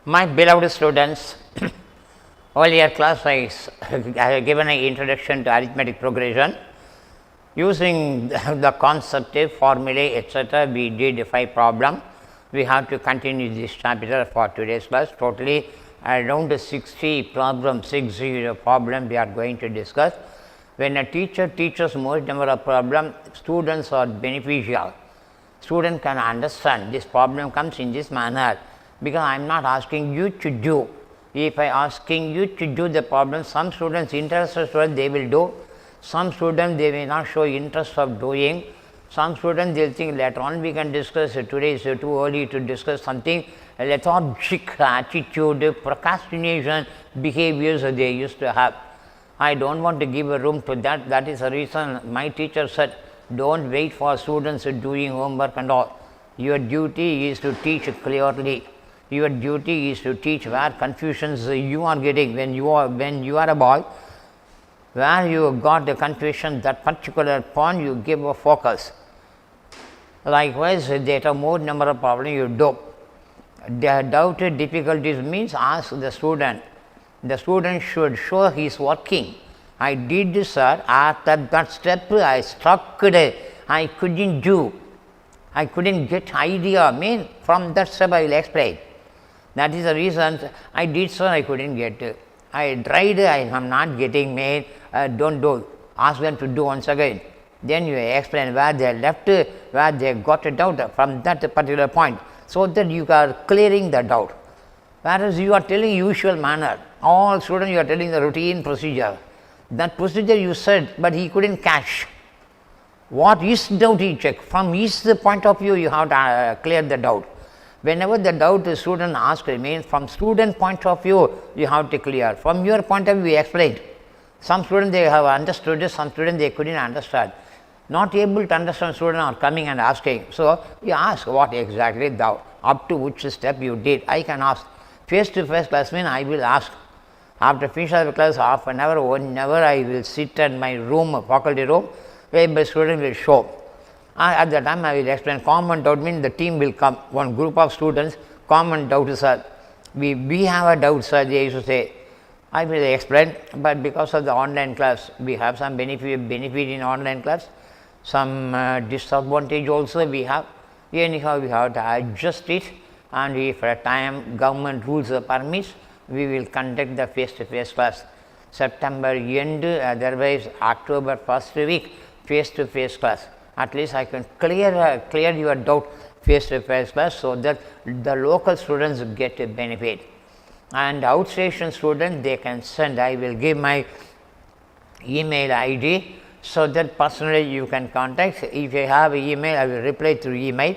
My beloved students, earlier class I have given an introduction to arithmetic progression. Using the concept, formulae, etc., we did 5 problems. We have to continue this chapter for today's class. Totally around 60 problems, 60 problems we are going to discuss. When a teacher teaches more number of problems, students are beneficial. Student can understand this problem comes in this manner, because I am not asking you to do. If I asking you to do the problem, some students interested they will do, some students they may not show interest of doing, some students they will think later on we can discuss, today is too early to discuss something, lethargic attitude, procrastination behaviors they used to have. I do not want to give a room to that. That is the reason my teacher said, do not wait for students doing homework and all. Your duty is to teach clearly. Your duty is to teach where confusions you are getting when you are a boy, where you got the confusion, that particular point you give a focus. Likewise, there are more number of problems you do. The doubted difficulties means ask the student. The student should show he is working. I did this, sir, at that step I stuck, I couldn't do, I couldn't get idea, mean from that step I will explain. That is the reason I did, sir, I couldn't get, I tried, I am not getting, made, don't do, ask them to do once again. Then you explain where they left, where they got it out from that particular point, so that you are clearing the doubt. Whereas you are telling usual manner, all students you are telling the routine procedure. That procedure you said, but he couldn't catch. What is doubt he check? From his point of view, you have to clear the doubt. Whenever the doubt the student asks, means from student point of view, you have to clear. From your point of view, we explained. Some students they have understood it, some students they couldn't understand. Not able to understand students are coming and asking. So, you ask what exactly doubt, up to which step you did. I can ask. Face to face class means I will ask. After finish of the class, half an hour, 1 hour, I will sit in my room, faculty room, where my student will show. At that time, I will explain. Common doubt means the team will come, one group of students, common doubt, sir. We have a doubt, sir, they used to say. I will explain, but because of the online class, we have some benefit in online class, some disadvantage also we have. Anyhow, we have to adjust it, and if at time government rules permits, we will conduct the face-to-face class. September end, otherwise October first week, face-to-face class. At least I can clear your doubt face-to-face class, so that the local students get a benefit. And outstation students, they can send, I will give my email ID, so that personally you can contact. If you have an email, I will reply through email.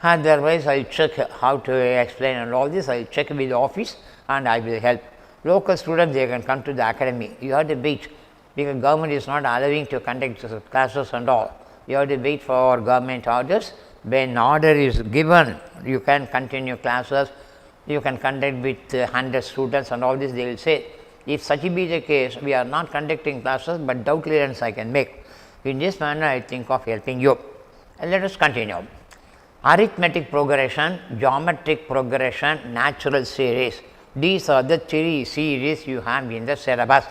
Otherwise, I will check how to explain and all this, I will check with the office and I will help. Local students, they can come to the academy. You have to wait, because government is not allowing to conduct classes and all. You have to wait for government orders. When order is given, you can continue classes, you can conduct with 100 students and all this, they will say. If such be the case, we are not conducting classes, but doubt clearance I can make. In this manner, I think of helping you. And let us continue. Arithmetic progression, geometric progression, natural series. These are the 3 series you have in the syllabus.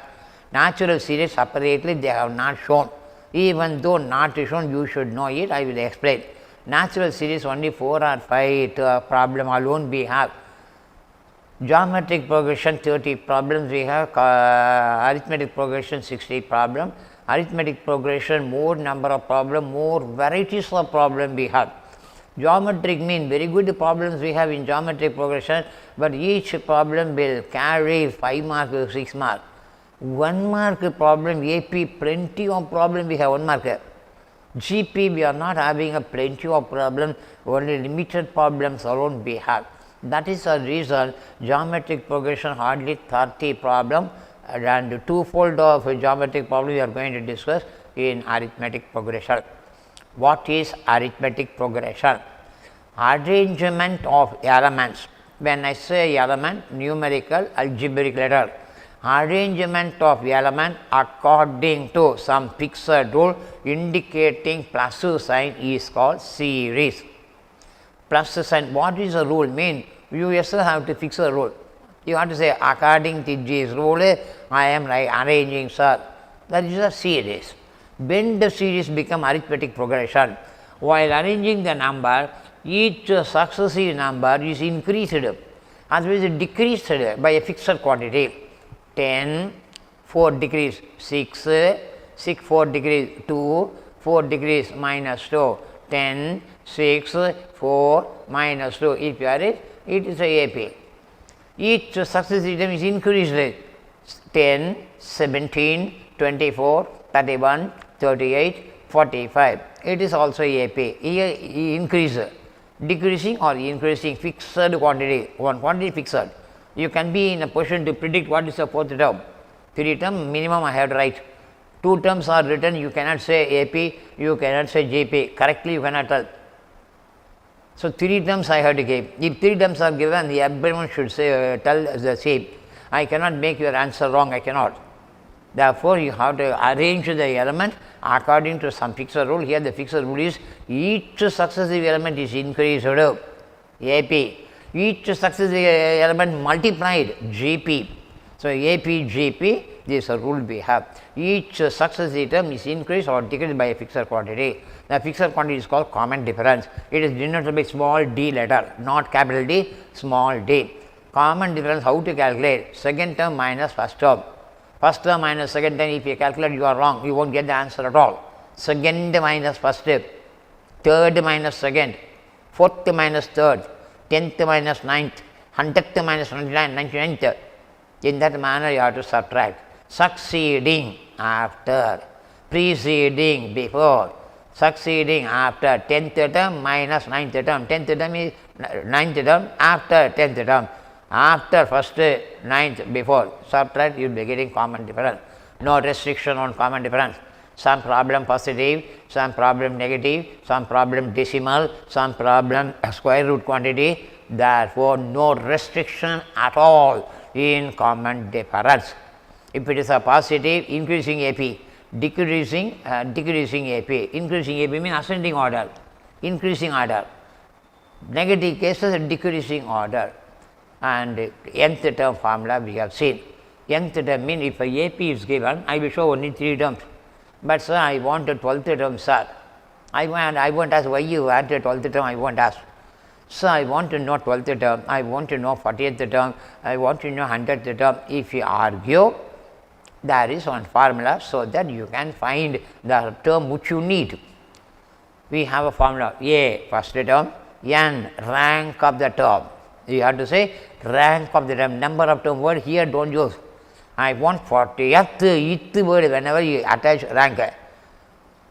Natural series separately they have not shown. Even though not shown, you should know it, I will explain. Natural series only 4 or 5 problem alone we have. Geometric progression 30 problems we have, arithmetic progression 60 problem. Arithmetic progression more number of problem, more varieties of problem we have. Geometric mean very good problems we have in geometric progression, but each problem will carry 5 mark, 6 mark. 1 mark problem, AP, plenty of problem we have 1 mark. GP, we are not having a plenty of problems, only limited problems alone we have. That is the reason geometric progression hardly 30 problem, and twofold of geometric problem we are going to discuss in arithmetic progression. What is arithmetic progression? Arrangement of elements. When I say element, numerical, algebraic letter. Arrangement of element according to some fixed rule indicating plus sign is called series. Plus sign, what is the rule? Mean you yourself have to fix a rule. You have to say, according to this rule, I am arranging, sir. That is a series. When the series become arithmetic progression, while arranging the number, each successive number is increased, otherwise it decreased by a fixed quantity. 10, 4 decrease 6, 4 decrease 2, 4 decrease minus 2, 10, 6, 4 minus 2. If you are it is a AP. Each successive term is increased 10, 17, 24, 31, 38, 45. It is also AP. Here increase, decreasing or increasing fixed quantity, one quantity fixed. You can be in a position to predict what is the fourth term. 3 term minimum I have to write. 2 terms are written, you cannot say AP, you cannot say GP. Correctly you cannot tell. So 3 terms I have to give. If 3 terms are given, everyone should say tell the same. I cannot make your answer wrong, I cannot. Therefore, you have to arrange the element according to some fixed rule. Here the fixed rule is each successive element is increased AP. Each successive element multiplied GP. So, AP, GP, this is a rule we have. Each successive term is increased or decreased by a fixed quantity. The fixed quantity is called common difference. It is denoted by small d letter, not capital D, small d. Common difference, how to calculate? Second term minus first term. First term minus second term, if you calculate, you are wrong, you won't get the answer at all. Second minus first, third minus second, fourth minus third, 10th minus 9th, 100th minus 99, 99th. In that manner, you have to subtract. Succeeding after, preceding before, succeeding after 10th term minus 9th term. 10th term is 9th term after 10th term. After first 9th before, subtract, you will be getting common difference. No restriction on common difference. Some problem positive, some problem negative, some problem decimal, some problem square root quantity. Therefore, no restriction at all in common difference. If it is a positive, increasing AP, decreasing AP. Increasing AP means ascending order, increasing order. Negative cases, decreasing order. And nth term formula we have seen. Nth term means if a AP is given, I will show only 3 terms. But sir, I want a 12th term, sir. I won't ask why you want a 12th term, I won't ask. So, I want to know 12th term, I want to know 40th term, I want to know 100th term. If you argue, there is one formula so that you can find the term which you need. We have a formula A first term, N rank of the term. You have to say rank of the term, number of term word here do not use. I want 40th, th word whenever you attach rank.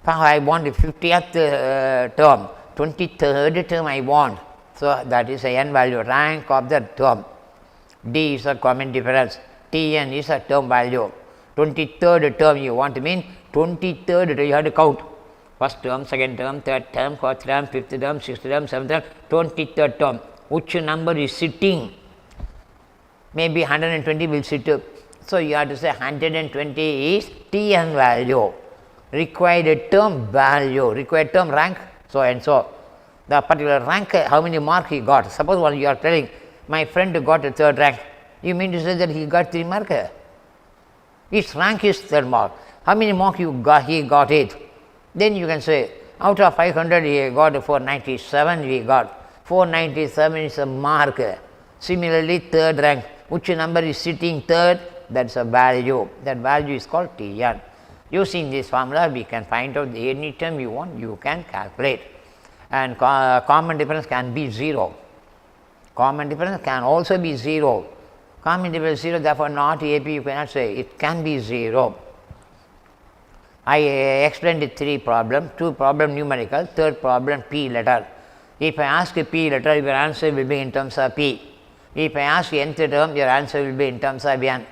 I want 50th term, 23rd term I want. So, that is a n value, rank of the term. D is a common difference, Tn is a term value. 23rd term you want to mean 23rd you have to count. First term, second term, third term, fourth term, fifth term, sixth term, seventh term, 23rd term. Which number is sitting? Maybe 120 will sit up. So, you have to say 120 is Tn value, required term value, required term rank, so and so. The particular rank, how many mark he got. Suppose when you are telling, my friend got a 3rd rank, you mean to say that he got 3 mark? His rank is 3rd mark. How many mark you got? He got it. Then you can say, out of 500 he got 497, he got. 497 is a mark. Similarly, 3rd rank, which number is sitting 3rd, that is a value. That value is called Tn. Using this formula, we can find out any term you want, you can calculate. And common difference can be 0. Common difference can also be 0. Common difference 0, therefore not AP, you cannot say, it can be 0. I explained the 3 problems, 2 problem numerical, 3rd problem P letter. If I ask a P letter, your answer will be in terms of P. If I ask nth term, your answer will be in terms of N.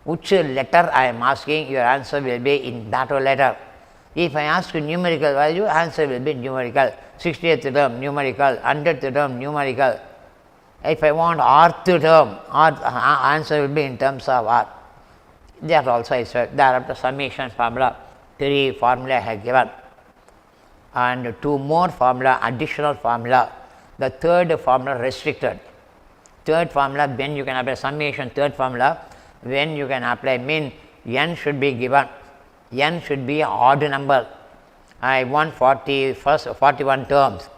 Which letter I am asking, your answer will be in that letter. If I ask numerical value, answer will be numerical. 60th term numerical, 100th term numerical. If I want rth term, answer will be in terms of R. That also is thereafter summation formula, 3 formula I have given. And 2 more formula, additional formula. The 3rd formula restricted. Third formula, when you can apply summation, third formula, when you can apply mean n should be given, n should be an odd number. I want 41 terms.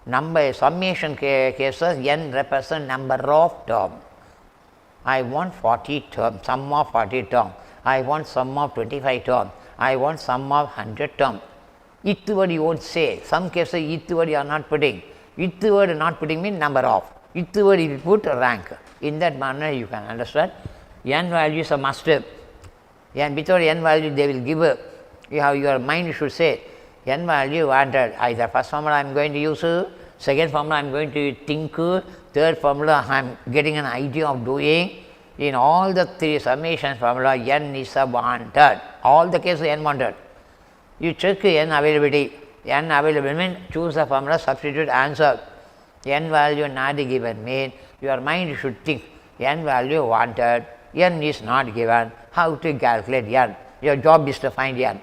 Number summation cases, n represent number of terms. I want 40 terms, sum of 40 terms. I want sum of 25 terms. I want sum of 100 terms. Ith word you won't say. Some cases ith word you are not putting. Ith word not putting means number of. Ith word if you put rank. In that manner you can understand. N value is a must. And without n value they will give. You have your mind should say n value wanted. Either first formula I am going to use, second formula I am going to think, third formula I am getting an idea of doing. In all the three summation formula, n is a wanted. All the cases n wanted. You check n availability. N available means choose the formula, substitute answer. N value not given means your mind should think n value wanted, n is not given. How to calculate n? Your job is to find n.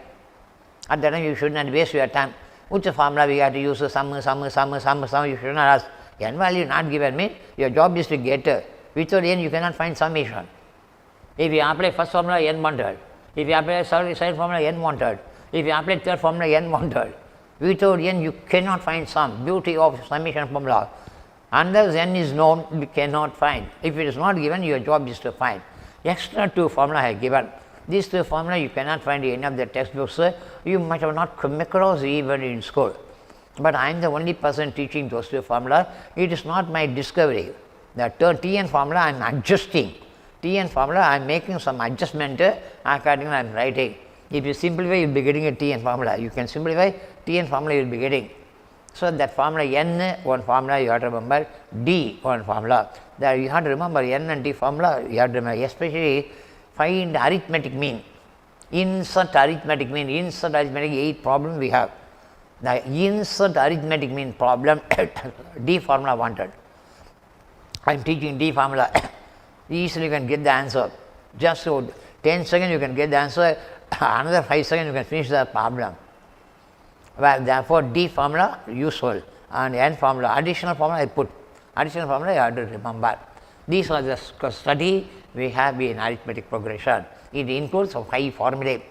At that time you should not waste your time. Which formula we have to use? Sum. You should not ask. N value not given means your job is to get. Without n you cannot find summation. If you apply first formula n wanted, if you apply second formula n wanted, if you apply third formula n wanted, without n you cannot find sum. Beauty of summation formula. Unless n is known, we cannot find. If it is not given, your job is to find. Extra two formula I have given. These two formula you cannot find in any of the textbooks. You might have not come across even in school. But I am the only person teaching those two formula. It is not my discovery. The Tn formula I am adjusting. Tn formula I am making some adjustment accordingly I am writing. If you simplify, you will be getting a Tn formula. You can simplify, Tn formula you will be getting. So that formula n, one formula you have to remember, d, one formula. There you have to remember n and d formula, you have to remember, especially find arithmetic mean. Insert arithmetic mean, 8 problem we have. The insert arithmetic mean problem, d formula wanted. I am teaching d formula. Easily you can get the answer. Just 10 seconds you can get the answer. Another 5 seconds you can finish the problem. Well, therefore, d formula useful and n formula, additional formula I put. Additional formula you have to remember. These are the study we have in arithmetic progression. It includes 5 formulae.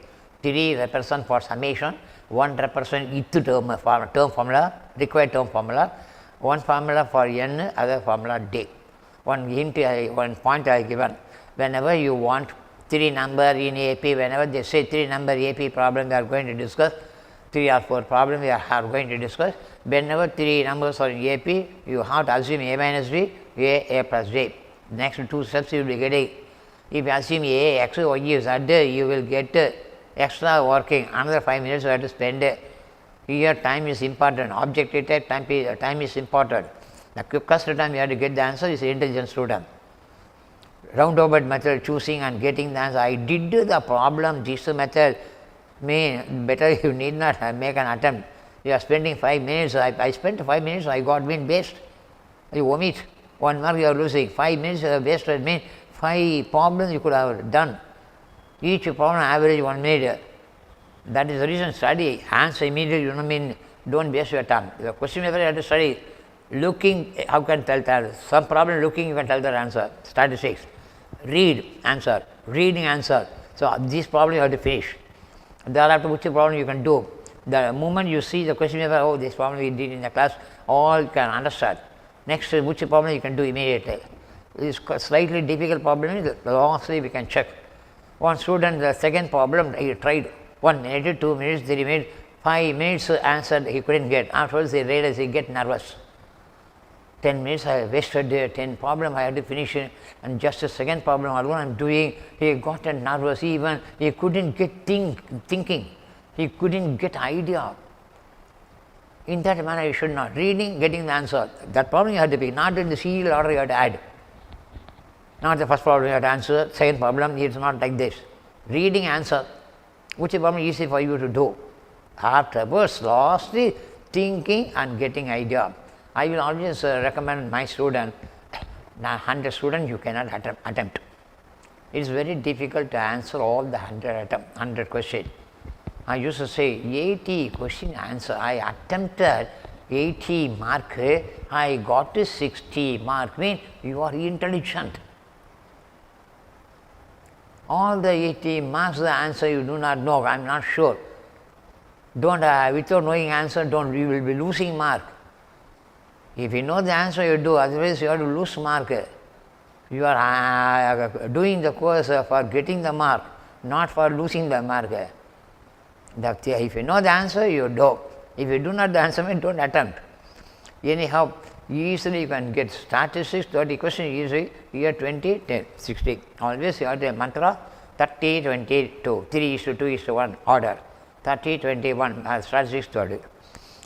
3 represent for summation, 1 represent ith term formula, required term formula, 1 formula for n, other formula d. One point I given. Whenever you want 3 number in AP, whenever they say 3 number AP problem we are going to discuss, 3 or 4 problem we are going to discuss. Whenever 3 numbers are in AP, you have to assume a minus b, a plus b. Next 2 steps you will be getting. If you assume a, x, y is z, you will get extra working. Another 5 minutes you have to spend. Here time is important. Objective type time is important. The quickest time you have to get the answer is intelligent student. Roundabout method, choosing and getting the answer. I did the problem, this method, better you need not make an attempt. You are spending 5 minutes, I spent 5 minutes, I got been based. You omit 1 mark you are losing, 5 minutes you have wasted, means 5 problems you could have done. Each problem average 1 minute. That is the reason study, answer immediately, you know, don't waste your time. The question paper you have to study. Looking, how can tell that? Some problem looking, you can tell the answer. Statistics. Read, answer. Reading, answer. So, this problem you have to finish. Thereafter, which problem you can do. The moment you see the question paper, oh, this problem we did in the class, all you can understand. Next, which problem you can do immediately. This slightly difficult problem, lastly we can check. One student, the second problem, he tried 1 minute, 2 minutes, 3 minutes, 5 minutes answered, he couldn't get. Afterwards, he realized he get nervous. 10 minutes I wasted 10 problem I had to finish it, and just a second problem alone I am doing, he got nervous, even he couldn't get thinking, he couldn't get idea. In that manner you should not. Reading, getting the answer, that problem you have to be, not in the serial order you have to add. Not the first problem you have to answer, second problem, it is not like this. Reading, answer, which problem is easy for you to do. Afterwards, lastly, thinking and getting idea. I will always recommend my student, 100 students you cannot attempt. It is very difficult to answer all the 100 questions. I used to say 80 question answer. I attempted 80 mark, I got 60 mark, means you are intelligent. All the 80 marks, the answer you do not know, I am not sure. Don't, without knowing answer, you will be losing mark. If you know the answer, you do, otherwise you have to lose mark. You are doing the course for getting the mark, not for losing the mark. If you know the answer, you do. If you do not the answer, don't attempt. Anyhow, easily you can get statistics, 30 questions easy, here 20, 10, 60. Always you have the mantra 30, 22, 3:2:1 order, 30, 21, statistics 30.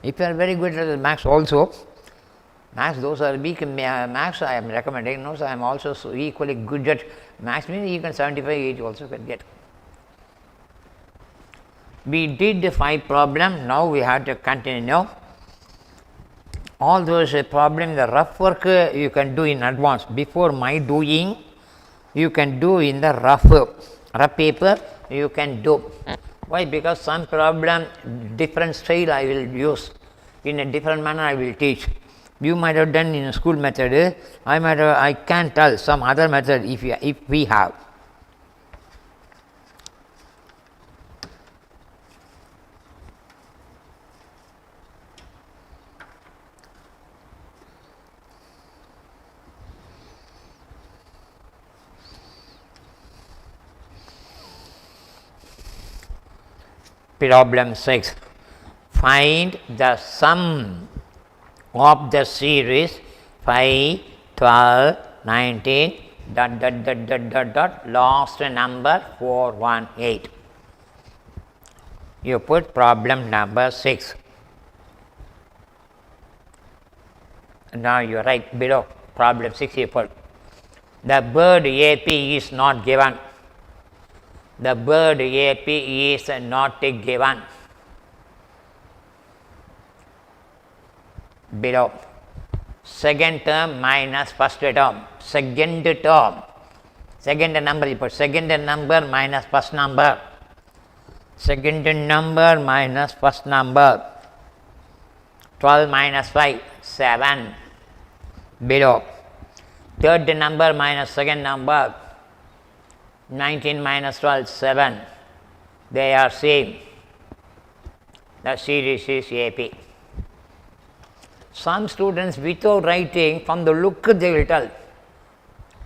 If you are very good at the maths also, maths, those are weak maths I am recommending, no, so I am also equally good at maths, means you can 75, 80 also can get. We did the 5 problems, now we have to continue. All those problems, the rough work you can do in advance. Before my doing, you can do in the rough paper, you can do. Why? Because some problem, different style I will use, in a different manner I will teach. You might have done in a school method, I can tell some other method if we have. Problem 6. Find the sum of the series 5, 12, 19, last number 418. You put problem number 6. Now you write below problem 6, you put the bird AP is not given. The bird AP is not given. Below, second term minus first term, second number, you put second number minus first number, second number minus first number, 12 minus 5, 7. Below, third number minus second number, 19 minus 12, 7. They are same. The series is AP. Some students, without writing, from the look they will tell.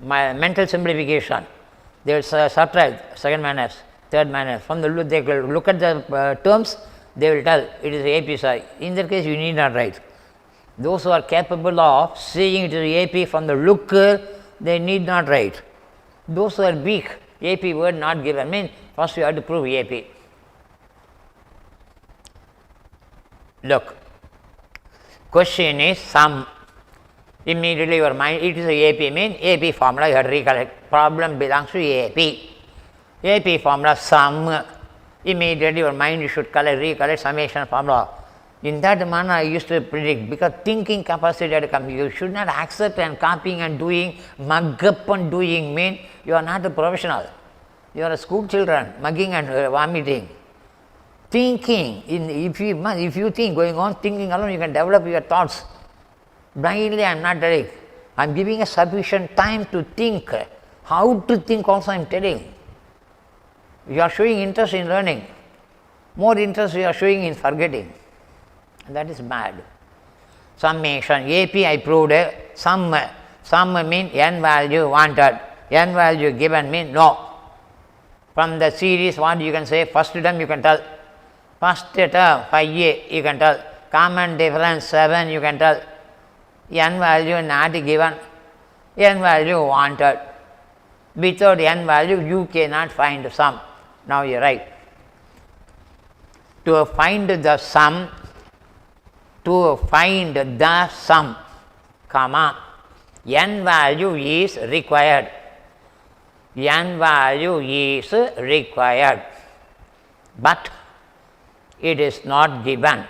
My mental simplification, they will subtract second minus, third minus. From the look, they will look at the terms, they will tell it is AP, sir. In that case, you need not write. Those who are capable of seeing it is AP from the look, they need not write. Those who are weak, AP word not given, means first you have to prove AP. Look, question is sum. Immediately your mind, it is a AP, means AP formula you have to recollect. Problem belongs to AP. AP formula sum. Immediately your mind you should recollect summation formula. In that manner I used to predict, because thinking capacity had to come. You should not accept and copying and doing, mug up and doing, mean you are not a professional. You are a school children, mugging and vomiting. Thinking, if you think, going on thinking alone, you can develop your thoughts. Blindly I am not telling. I am giving a sufficient time to think. How to think also I am telling. You are showing interest in learning. More interest you are showing in forgetting. That is bad. Summation, AP I proved, sum means n value wanted, n value given means no. From the series what you can say, first term you can tell, first term 5A you can tell, common difference 7 you can tell, n value not given, n value wanted. Without n value you cannot find sum. Now you write. To find the sum, comma, n value is required. N value is required, but it is not given.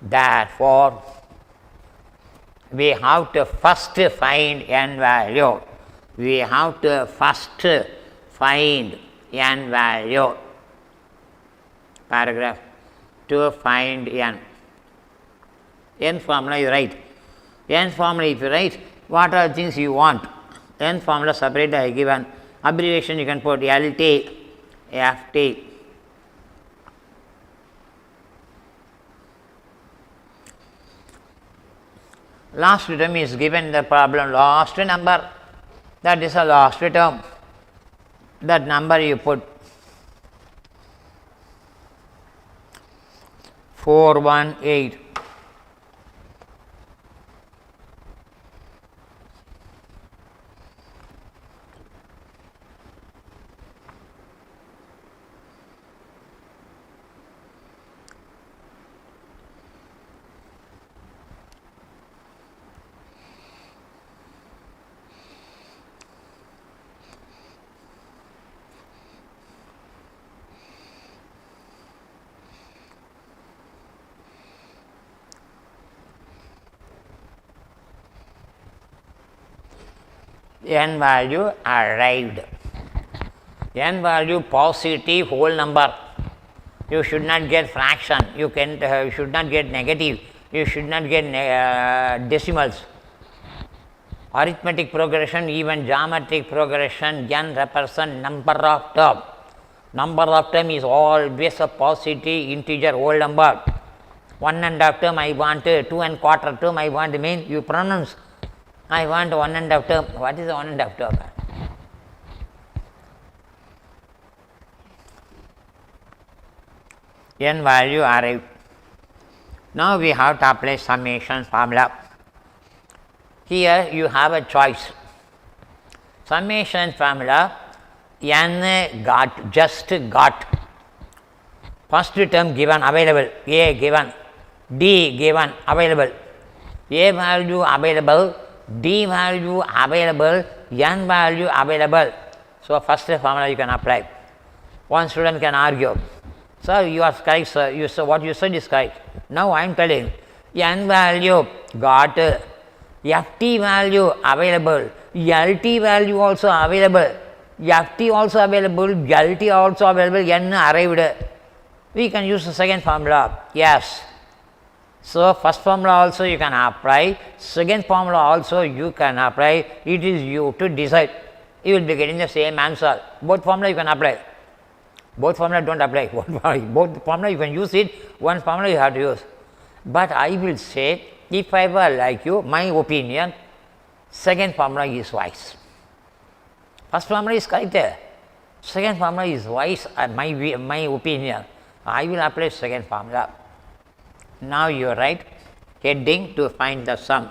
Therefore, we have to first find n value. We have to first find n value. Paragraph. to find n. N formula you write. N formula if you write, what are the things you want? N formula separate I given. Abbreviation you can put LT, FT. Last term is given in the problem, last number, that is a last term, that number you put 418. N value arrived. N value positive whole number. You should not get fraction. You should not get negative. You should not get decimals. Arithmetic progression, even geometric progression, n represent number of term. Number of term is always a positive integer whole number. 1.5 term I want, 2.25 term I want, mean you pronounce. I want 1.5 term. What is the 1.5 term? N value arrived. Now we have to apply summation formula. Here you have a choice. Summation formula, n got, just got. First term given, available, a given, d given, available, a value available, d value available, n value available. So, first formula you can apply. One student can argue, sir, you are correct, sir. You said, what you said is correct. Now I am telling, n value got, ft value available, lt value also available, ft also available, lt also available, n arrived. We can use the second formula. Yes. So, first formula also you can apply, second formula also you can apply. It is you to decide. You will be getting the same answer. Both formula you can apply. Both formula don't apply. Both formula you can use it, one formula you have to use. But I will say, if I were like you, my opinion, second formula is wise. First formula is correct. Second formula is wise, my opinion. I will apply second formula. Now you write heading to find the sum.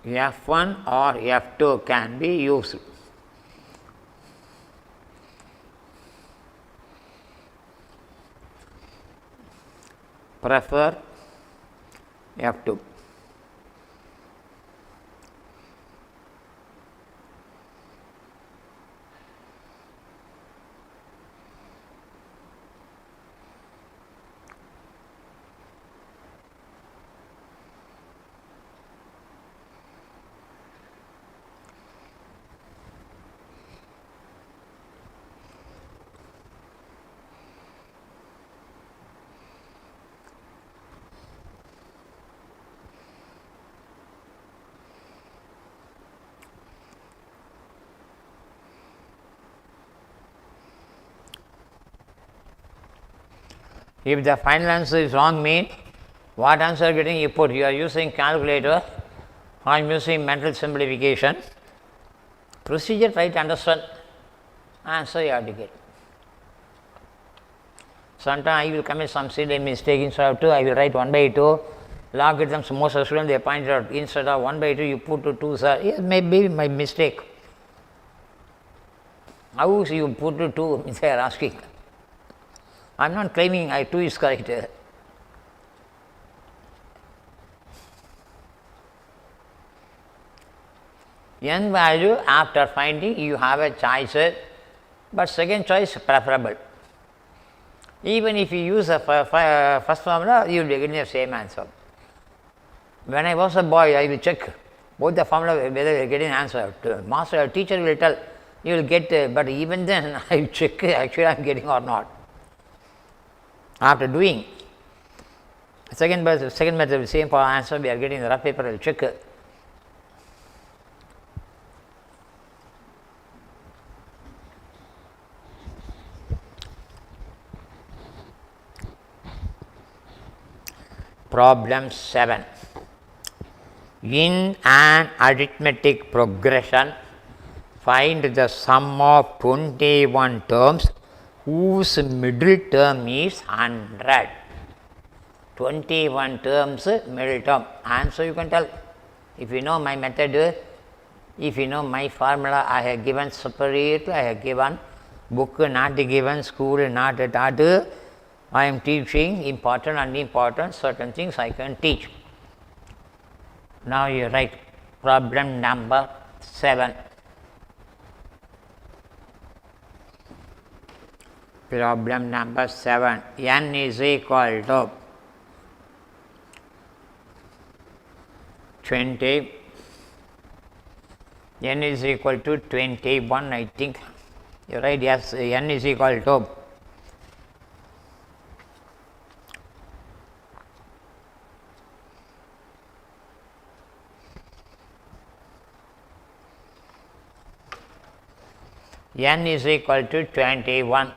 F1 or F2 can be used. Prefer F2. If the final answer is wrong, mean what answer getting you put? You are using calculator, I am using mental simplification. Procedure try to understand, answer you have to get. Sometimes I will commit some silly mistake. Instead of 2, I will write 1/2. Logarithms, most of the students they pointed out, instead of 1/2 you put to 2, sir. It may be my mistake. How you put to 2, they are asking. I am not claiming 2 is correct. N value after finding you have a choice, but second choice preferable. Even if you use a first formula, you will be getting the same answer. When I was a boy, I will check both the formula whether you are getting answer. Master, teacher will tell you will get, but even then I will check actually I am getting or not. After doing second method, same for answer, we are getting the rough paper, I will check. Problem 7. In an arithmetic progression, find the sum of 21 terms whose middle term is 100. 21 terms middle term. Answer you can tell. If you know my method, if you know my formula, I have given separately, I have given book not given, school not taught. I am teaching important and unimportant certain things I can teach. Now you write problem number 7. Problem number 7. N is equal to 20. N is equal to 21, I think. You write yes, N is equal to N is equal to 21.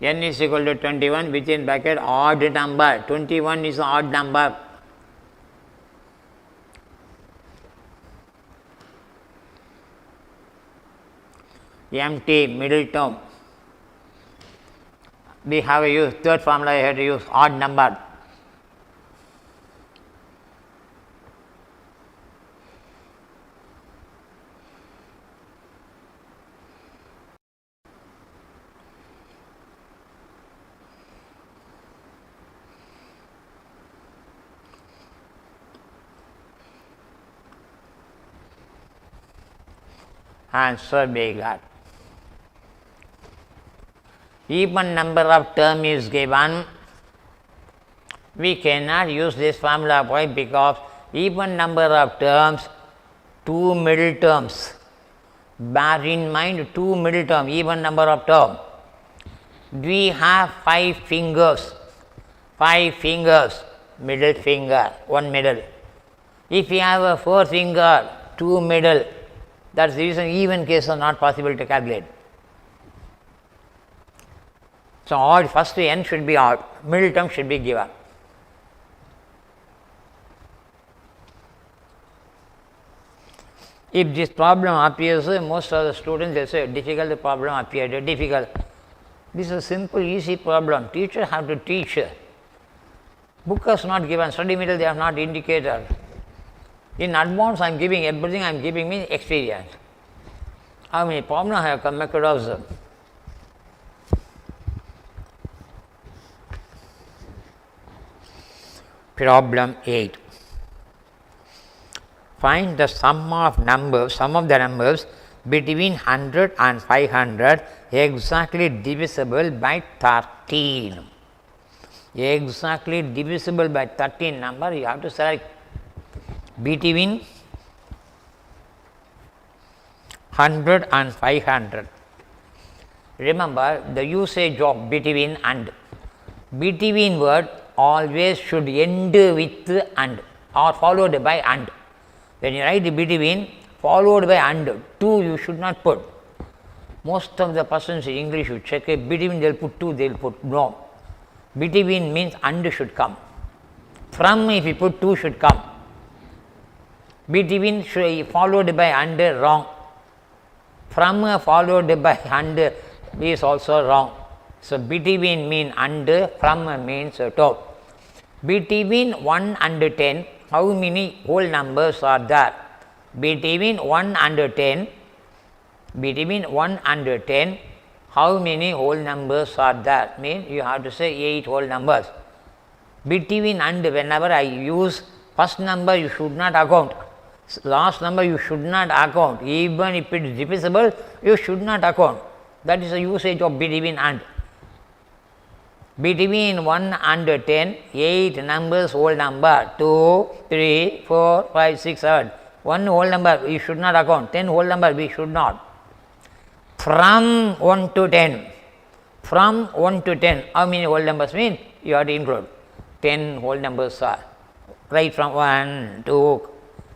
N is equal to 21 within bracket odd number. 21 is odd number. Empty middle term. We have used third formula, I have to use odd number. Answer we got. Even number of term is given. We cannot use this formula. Why? Because even number of terms, 2 middle terms. Bear in mind 2 middle term, even number of term. We have 5 fingers. 5 fingers, middle finger, 1 middle. If we have a 4 finger, 2 middle, that is the reason even cases are not possible to calculate. So, odd, first n should be odd, middle term should be given. If this problem appears, most of the students they say difficult problem appeared, difficult. This is a simple easy problem, teacher have to teach. Book is not given, study material they have not indicated. In advance I am giving everything, I am giving me experience. How many problems I have come across? Problem 8. Find the sum of the numbers between 100 and 500 exactly divisible by 13. Exactly divisible by 13 number you have to select between 100 and 500. Remember the usage of between and. Between word always should end with and or followed by and. When you write between followed by and, 2 you should not put. Most of the persons in English you check it, between they will put 2, they will put no. Between means and should come. From if you put 2 should come. Between followed by and wrong. From followed by and is also wrong. So, between mean and, from means 2. Between 1 and 10, how many whole numbers are there? Between 1 and 10, how many whole numbers are there? Means you have to say 8 whole numbers. Between and, whenever I use first number you should not account, last number you should not account, even if it is divisible you should not account. That is the usage of between and. Between 1 and 10, 8 numbers whole number, 2, 3, 4, 5, 6, 7. 1 whole number we should not account, 10 whole number we should not. From 1 to 10, from 1 to 10, how many whole numbers mean? You have to include 10 whole numbers are right from 1 to.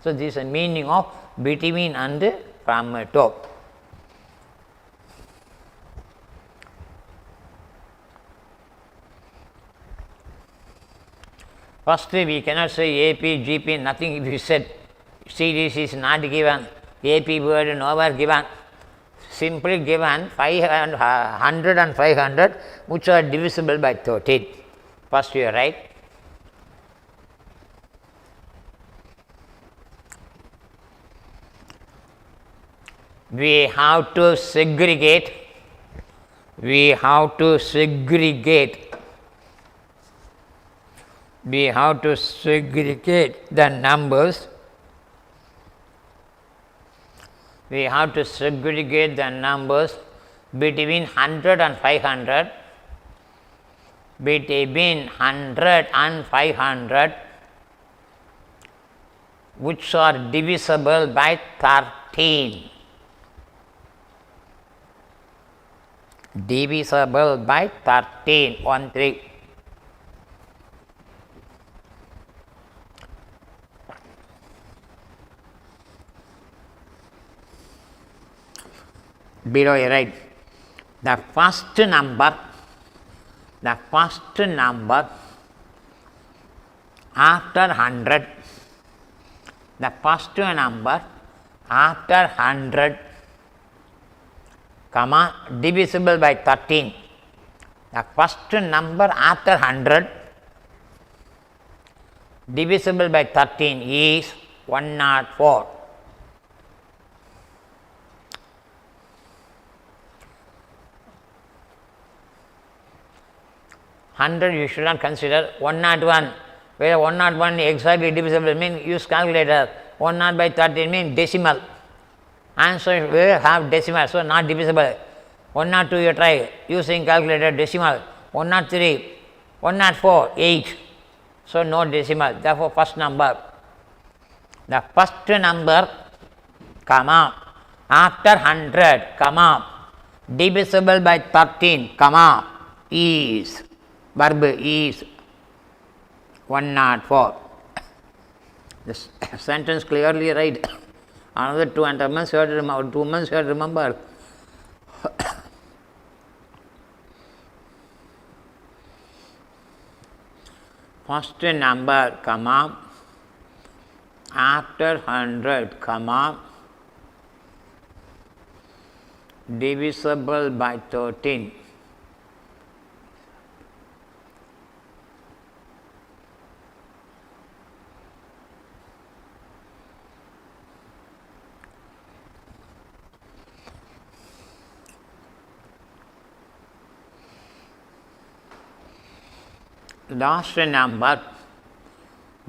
So, this is the meaning of between and from to. First, we cannot say AP, GP, nothing we said. Series is not given, AP word nowhere given. Simply given 100 and 500, which are divisible by 13. First, you are right. We have to segregate. We have to segregate the numbers. We have to segregate the numbers between 100 and 500, between 100 and 500, which are divisible by 13. Divisible by 13, 1, 3. Below you write the first number after 100, the first number after 100, comma, divisible by 13. The first number after 100 divisible by 13 is 104. 100 you should not consider. 101, where 101 exactly divisible means use calculator. 100 by 13 means decimal. Answer will have decimal, so not divisible. 102 you try using calculator, decimal. 103, 104, 8. So no decimal. Therefore, first number. The first number, comma, after 100, comma, divisible by 13, comma, is. Verb is 104. This sentence clearly right. Another 2.5 months you have to remember. 2 months you have to remember. First number, comma, after 100, comma, divisible by 13. Last number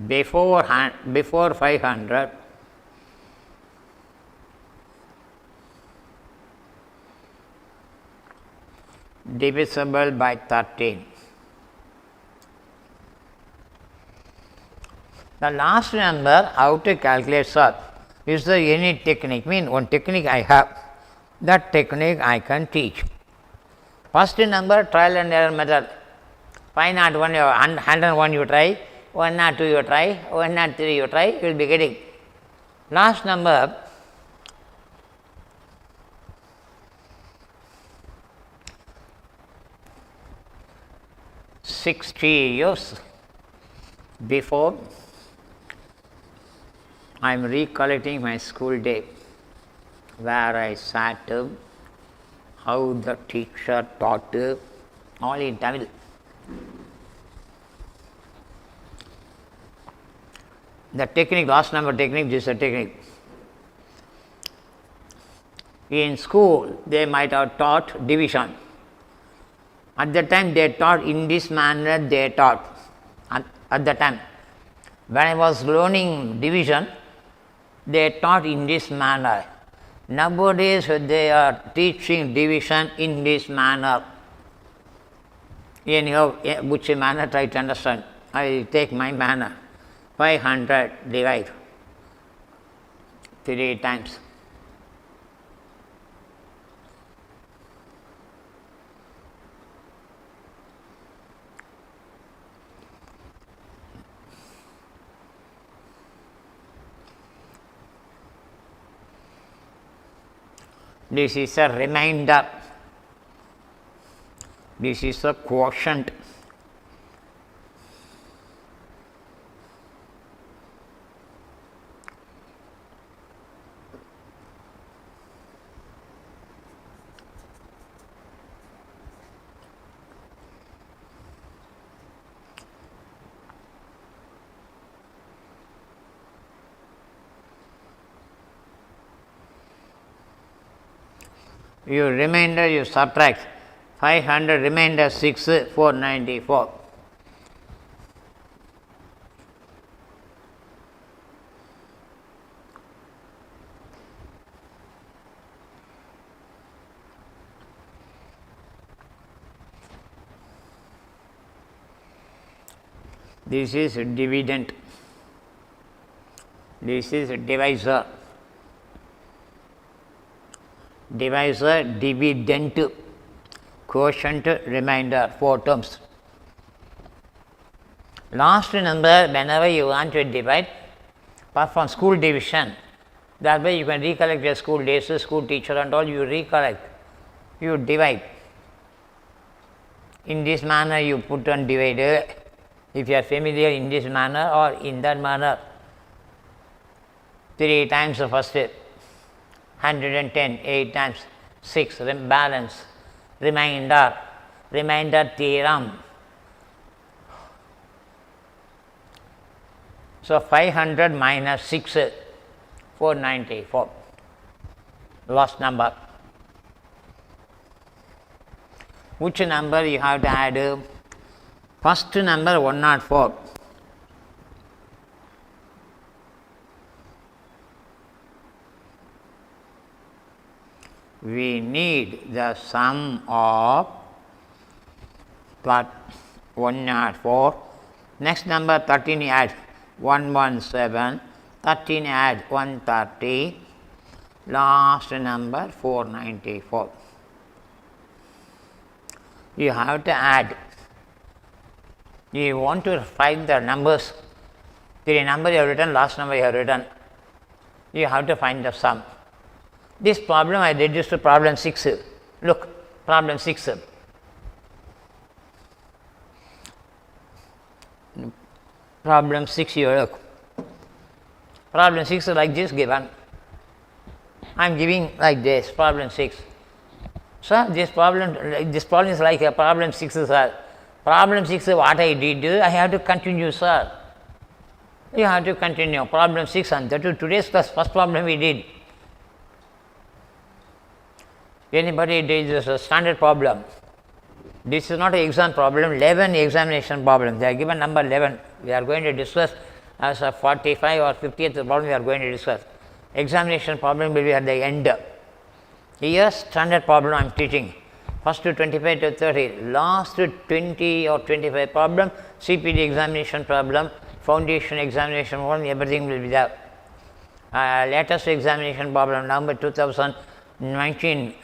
before 500 divisible by 13. The last number, how to calculate, sir? Is there any technique? Mean one technique I have, that technique I can teach. First number, trial and error method. 501, 101 you try, 102 you try, 103 you try, you will be getting. Last number, years before, I am recollecting my school day, where I sat, how the teacher taught, all in Tamil. The technique, last number technique, this is a technique. In school, they might have taught division. At the time, they taught in this manner, they taught. At the time, when I was learning division, they taught in this manner. Nowadays, they are teaching division in this manner. Anyhow, which manner try to understand. I take my manner. 500 divide 3 times. This is a remainder. This is a quotient. You remainder, you subtract 500, remainder 6, 494. This is dividend. This is divisor. Divisor, dividend, quotient, remainder, 4 terms. Last number, whenever you want to divide, apart from school division, that way you can recollect your school days, school teacher and all, you recollect, you divide. In this manner you put on divider, if you are familiar in this manner or in that manner. 3 times the first 110, 8 times 6, balance, remainder theorem. So 500 minus 6, 494, last number. Which number you have to add? First number 104. We need the sum of 104. Next number 13 add 117, 13 add 130, last number 494. You have to add. You want to find the numbers. 3 number you have written, last number you have written. You have to find the sum. This problem I reduced to problem 6. Look, problem 6. Problem 6 you look. Problem 6 like this given. I am giving like this, problem 6. Sir, this problem is like a problem 6, sir. Problem 6, what I did, I have to continue, sir. You have to continue. Problem 6 and that is today's class, first problem we did. Anybody did this a standard problem. This is not an exam problem, 11 examination problem. They are given number 11. We are going to discuss as a 45 or 50th problem we are going to discuss. Examination problem will be at the end. Here standard problem I am teaching. First to 25 to 30, last to 20 or 25 problem, CPD examination problem, foundation examination problem, everything will be there. Latest examination problem number 2019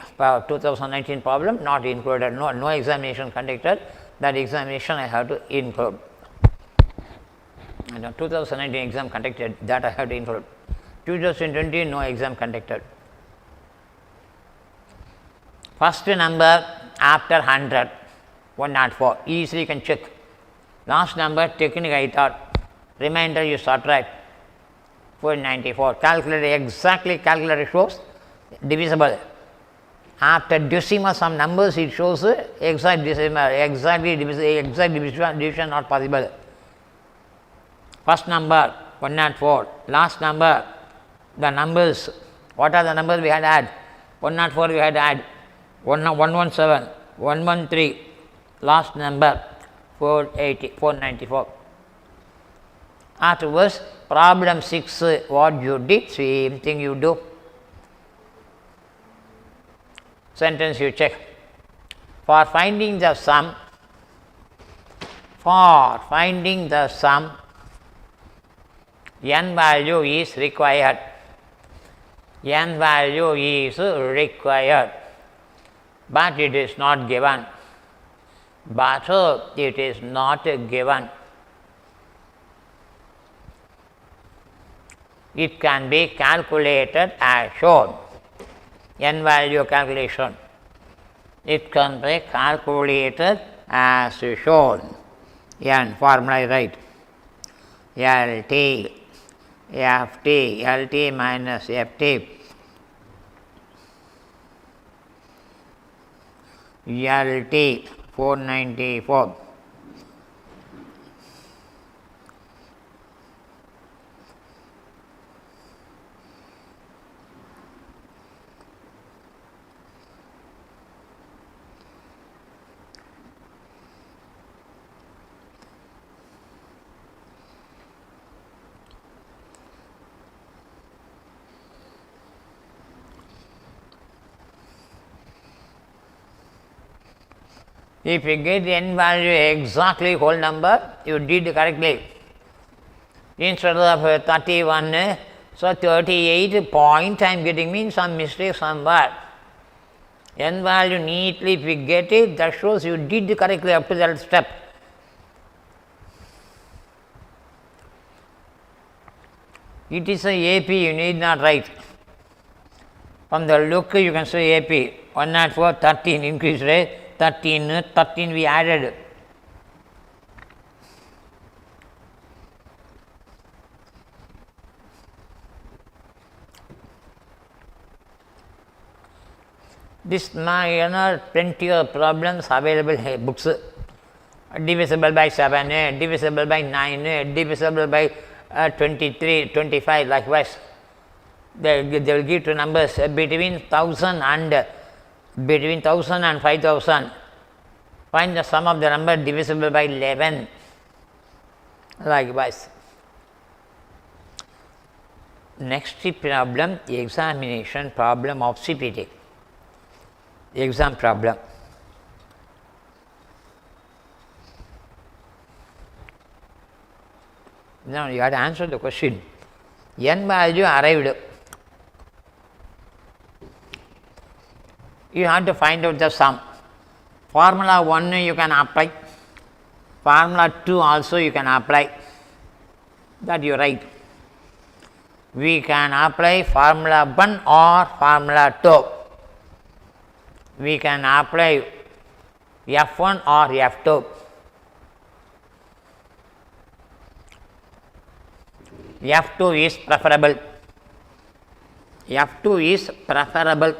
problem not included, no examination conducted, that examination I have to include. And 2019 exam conducted, that I have to include. 2020 no exam conducted. First number after 100, 104, easily you can check. Last number technique I thought, remainder you subtract, 494, calculate exactly, calculator shows divisible. After decimal some numbers it shows exact decimal, exact division not possible. First number 104, last number, the numbers, what are the numbers we had to add? 104 we had to add, 117, 113, last number 494. Afterwards, problem 6, what you did, same thing you do. Sentence you check. For finding the sum For finding the sum, n value is required. N value is required, but it is not given. But it is not given. It can be calculated as shown. N value calculation. It can be calculated as shown. N formula is right. LT, FT, LT minus FT, LT 494. If you get n value exactly whole number, you did correctly. Instead of 31, so 38 point I am getting means some mistake somewhere. N value neatly if you get it, that shows you did correctly up to that step. It is a AP, you need not write. From the look you can say AP, 104, 13 increase rate. 13 we added. This plenty of problems available in books. Divisible by 7, divisible by 9, divisible by 23, 25 likewise. They will give two numbers between 1000 and 5000. Find the sum of the number divisible by 11 likewise. Next problem, examination problem of CPT, exam problem. Now you have to answer the question. N value arrived. You have to find out the sum. Formula 1 you can apply, formula 2 also you can apply, that you write. We can apply formula 1 or formula 2. We can apply F1 or F2. F2 is preferable. F2 is preferable.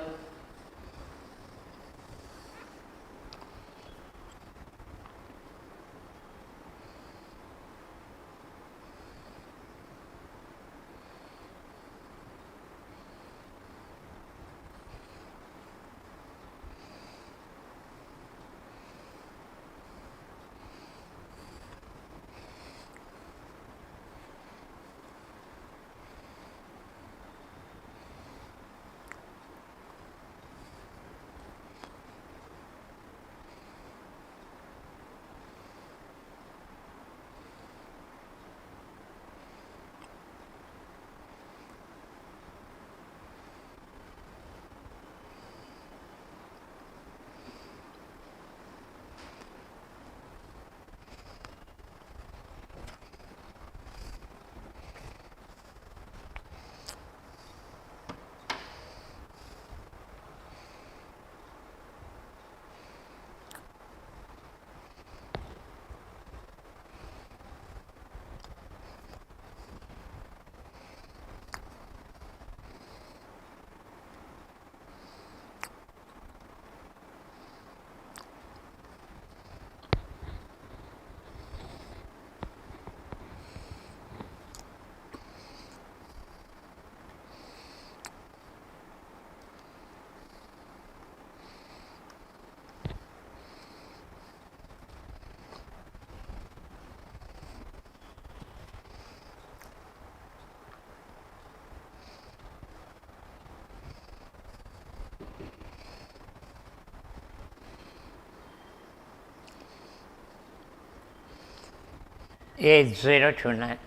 8029.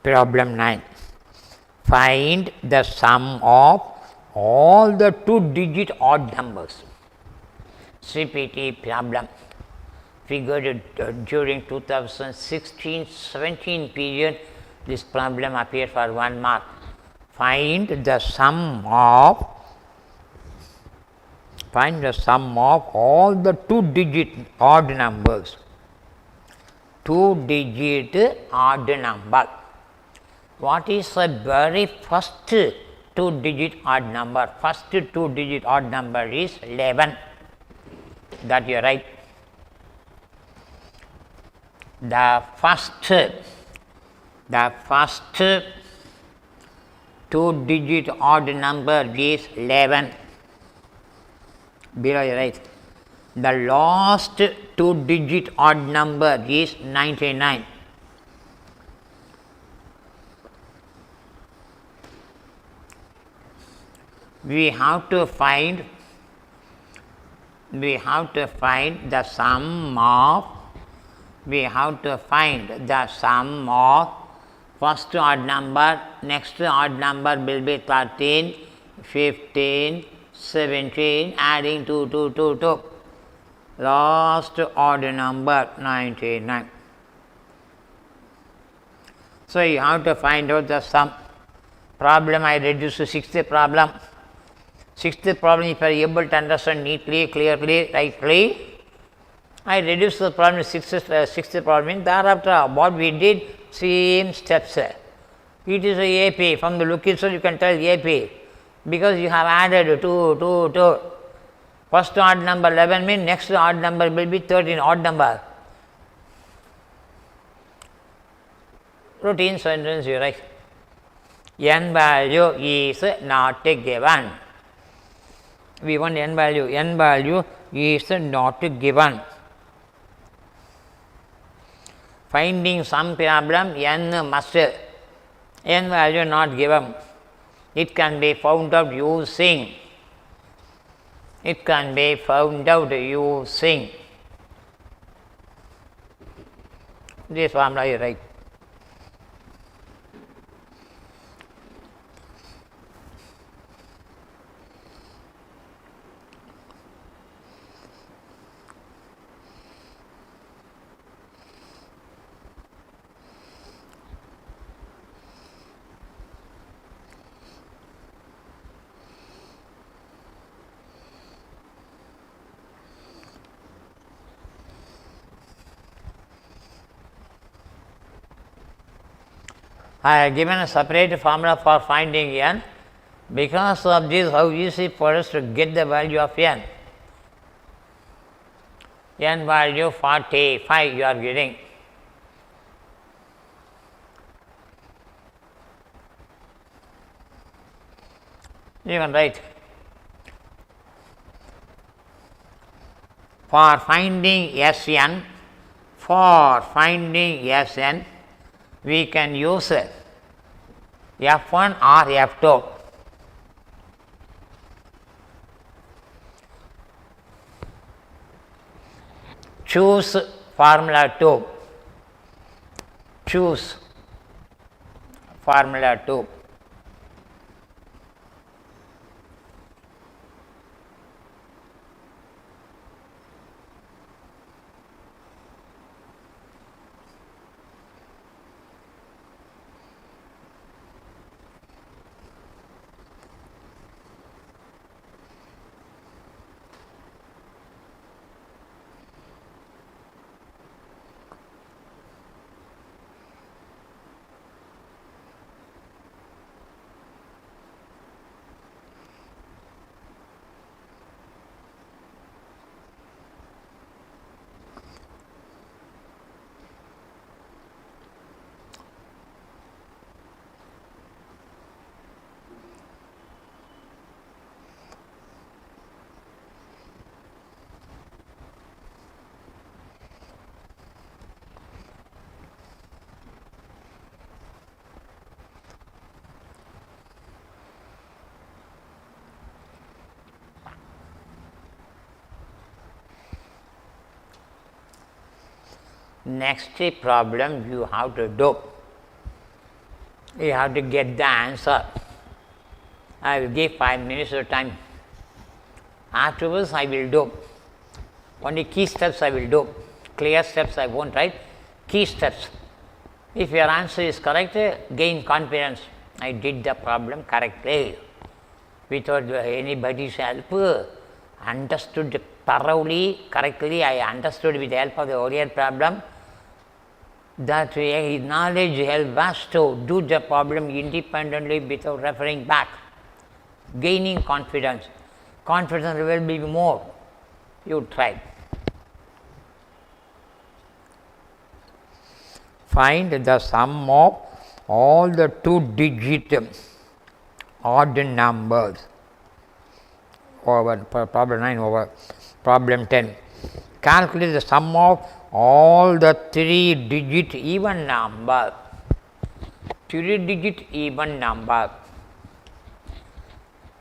Problem 9. Find the sum of all the 2-digit odd numbers. CPT problem figured during 2016-17 period. This problem appeared for 1 mark. Find the sum of all the 2-digit odd numbers. 2-digit odd number. What is the very first 2-digit odd number? First 2-digit odd number is 11. That you are right. The first 2-digit odd number is 11. Below you are right. The last 2-digit odd number is 99. We have to find the sum of first odd number, next odd number will be 13, 15, 17, adding 2, 2, 2, 2. Last odd number 99. So you have to find out the sum. Problem I reduced to 6th problem. 6th problem, if you are able to understand neatly, clearly, rightly, I reduced the problem to 6th problem. Thereafter, what we did, same steps. It is a AP. From the look itself, you can tell AP because you have added 2, 2, 2. First odd number 11 means next odd number will be 13, odd number. Routine sentence, you write. N value is not given. We want n value. N value is not given. Finding some problem, n must. N value not given. It can be found out using. This formula you write. I have given a separate formula for finding n. Because of this, how easy for us to get the value of n. N value 45 you are getting. You can write. For finding Sn, we can use F1 or F2. Choose formula 2. Next problem you have to do. You have to get the answer. I will give 5 minutes of time. Afterwards, I will do. Only key steps I will do. Clear steps I won't write. Key steps. If your answer is correct, gain confidence. I did the problem correctly. Without anybody's help, understood thoroughly, correctly, I understood with the help of the earlier problem. That knowledge helps us to do the problem independently without referring back. Gaining confidence. Confidence will be more. You try. Find the sum of all the 2-digit odd numbers over problem 9 over problem 10. Calculate the sum of all the 3-digit even number. 3-digit even number.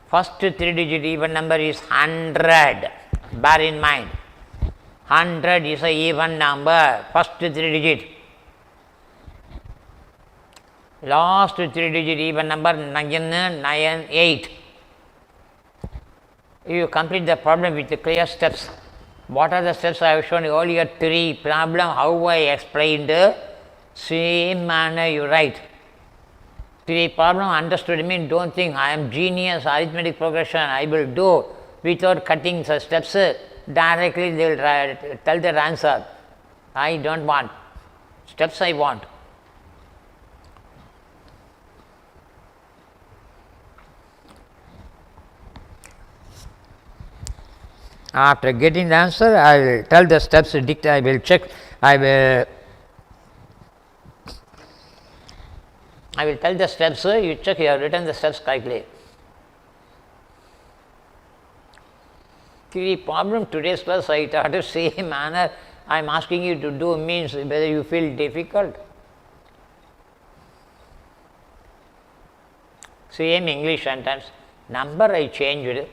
First 3-digit even number is 100. Bear in mind, 100 is a even number. First 3-digit. Last 3-digit even number 998. You complete the problem with the clear steps. What are the steps I have shown you earlier? 3 problem, how I explained, same manner you write. 3 problem understood mean don't think I am genius, arithmetic progression I will do without cutting the steps. Directly they will tell their answer. I don't want. Steps I want. After getting the answer, I will tell the steps, I will check, I will tell the steps, you check you have written the steps correctly. The problem today's class I thought the same manner I am asking you to do means whether you feel difficult. Same English sentence, number I changed.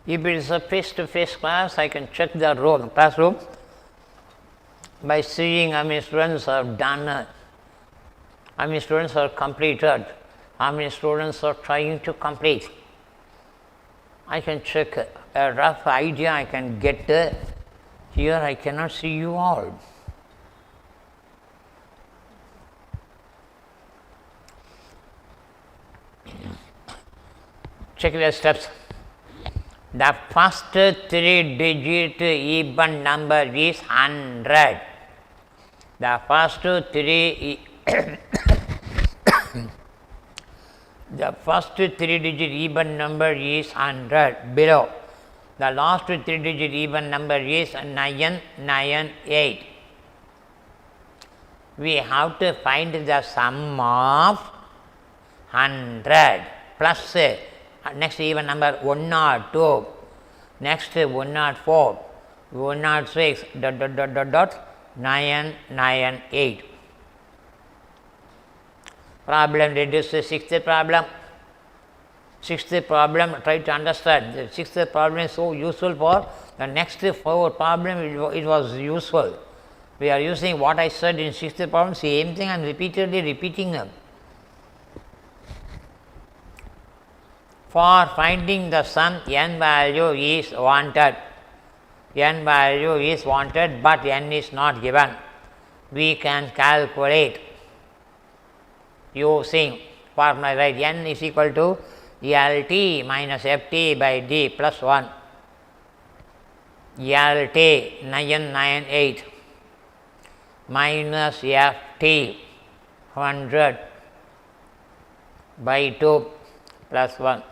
If it is a face-to-face class, I can check the classroom by seeing how many students have done, how many students are completed, how many students are trying to complete. I can check a rough idea I can get. Here I cannot see you all. Check the steps. The first 3-digit even number is 100. The first 3 The first 3-digit even number is 100 below. The last 3-digit even number is 998. We have to find the sum of 100 plus next even number 102, next 104, 106 998. Problem reduced to sixth problem. Sixth problem, try to understand. The sixth problem is so useful for the next 4 problem. It was useful. We are using what I said in sixth problem, same thing I am repeatedly repeating them. For finding the sum, n value is wanted. N value is wanted, but n is not given. We can calculate using formula, right? N is equal to LT minus FT by D plus 1. LT 998 minus FT 100 by 2 plus 1.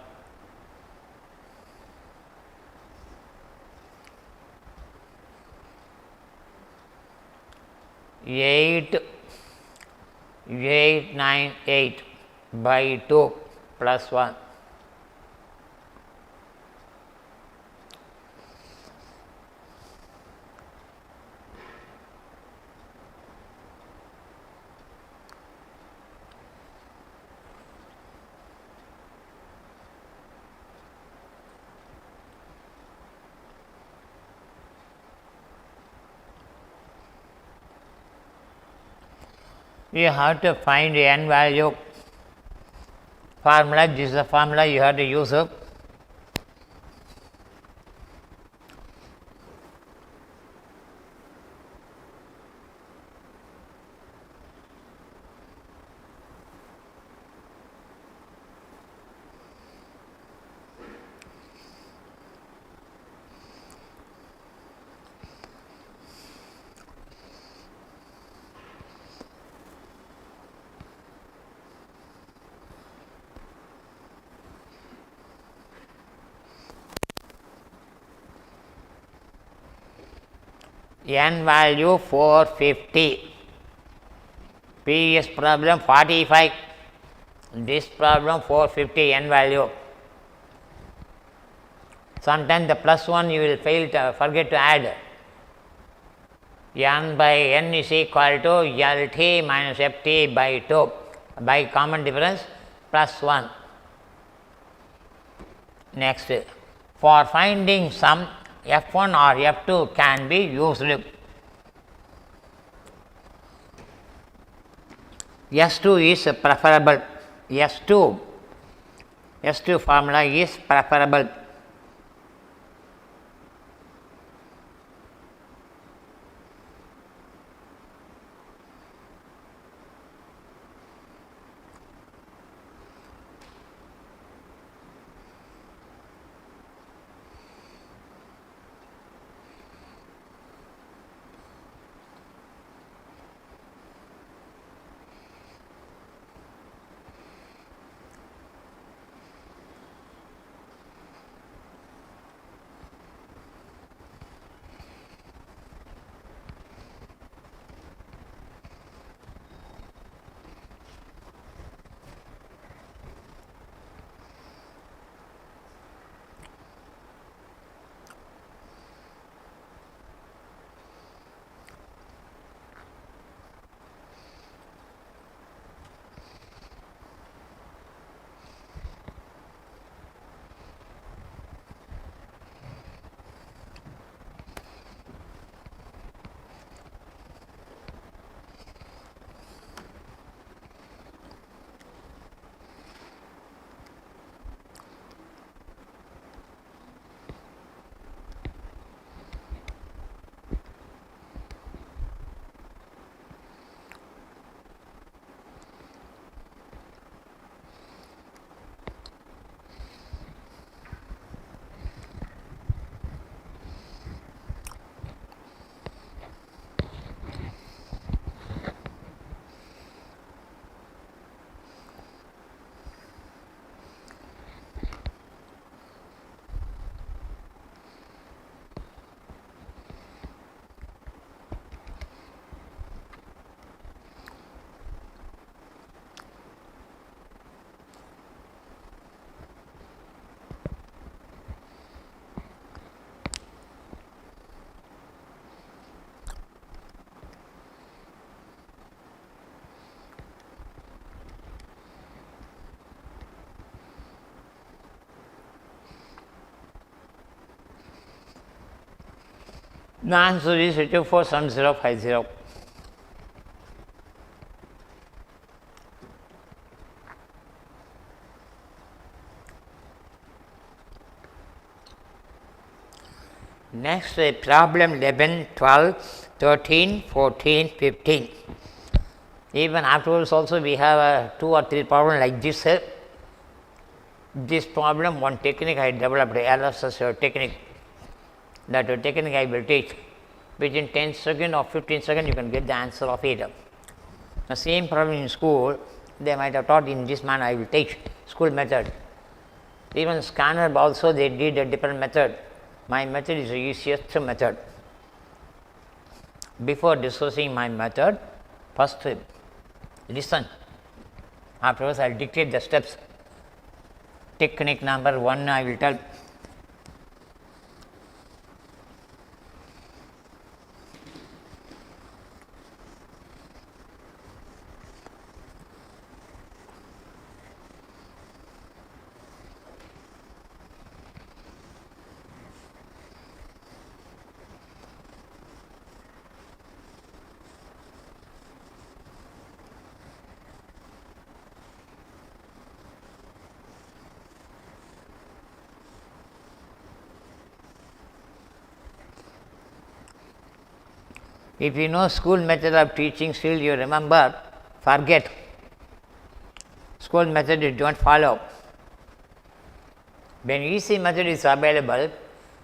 Eight 898 by 2 plus 1. You have to find n value formula. This is the formula you have to use it. N value 450, previous problem 45, this problem 450 n value. Sometimes the plus 1 you will forget to add. N by n is equal to LT minus FT by 2 by common difference plus 1. Next, for finding sum, F1 or F2 can be used. S2 is preferable. S2 formula is preferable. The answer is 247050. Next, problem 11, 12, 13, 14, 15. Even afterwards also we have 2 or 3 problems like this. This problem, one technique I developed, LSS Sir technique. That technique I will teach. Within 10 seconds or 15 seconds you can get the answer of it. The same problem in school, they might have taught in this manner. I will teach school method. Even scanner also they did a different method. My method is the easiest method. Before discussing my method, first listen. Afterwards, I will dictate the steps. Technique number 1 I will tell. If you know school method of teaching, still you remember, forget. School method you don't follow. When easy method is available,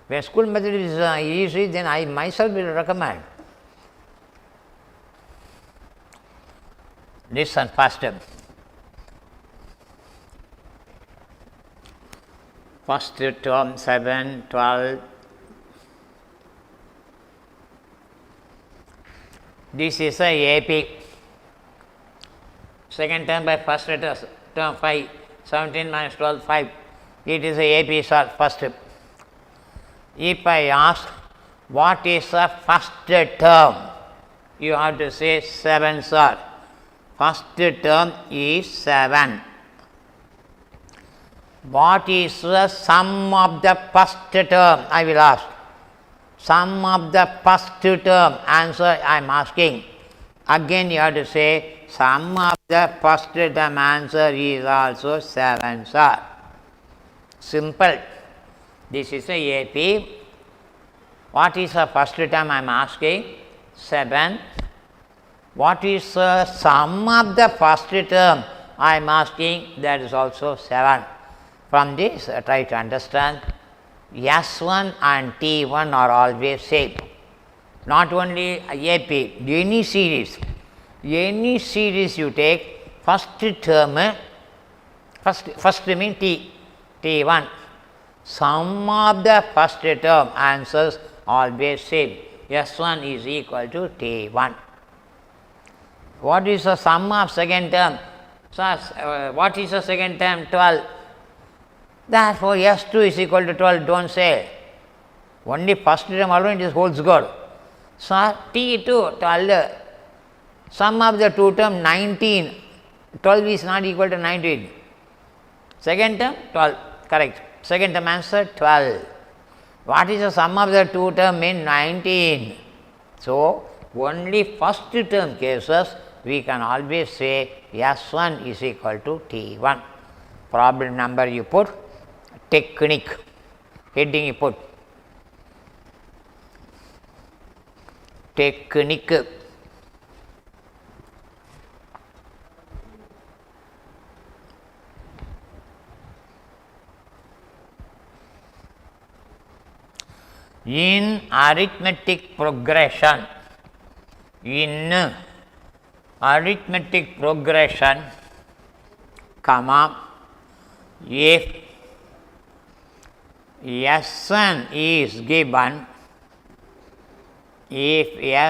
when school method is easy, then I myself will recommend. Listen first. First term 7, 12. This is a AP. Second term by first letter, term 5, 17 minus 12, 5. It is a AP, sir, first. If I ask, what is the first term? You have to say 7, sir. First term is 7. What is the sum of the first term? I will ask. Sum of the first term, answer I am asking. Again you have to say, sum of the first term, answer is also 7, sir. Simple. This is a AP. What is the first term I am asking? 7. What is the sum of the first term I am asking? That is also 7. From this, try to understand. S1 and T1 are always same. Not only AP, any series you take, first term, first mean T1. Sum of the first term, answers always same. S1 is equal to T1. What is the sum of second term? So, what is the second term? 12. Therefore, S2 is equal to 12, don't say. Only first term alone it is holds good. So, T2, 12. Sum of the two term 19. 12 is not equal to 19. Second term 12, correct. Second term answer 12. What is the sum of the two term in 19? So, only first term cases we can always say S1 is equal to T1. Problem number you put, technique, heading you put, technique. In arithmetic progression, comma, if Sn is given, we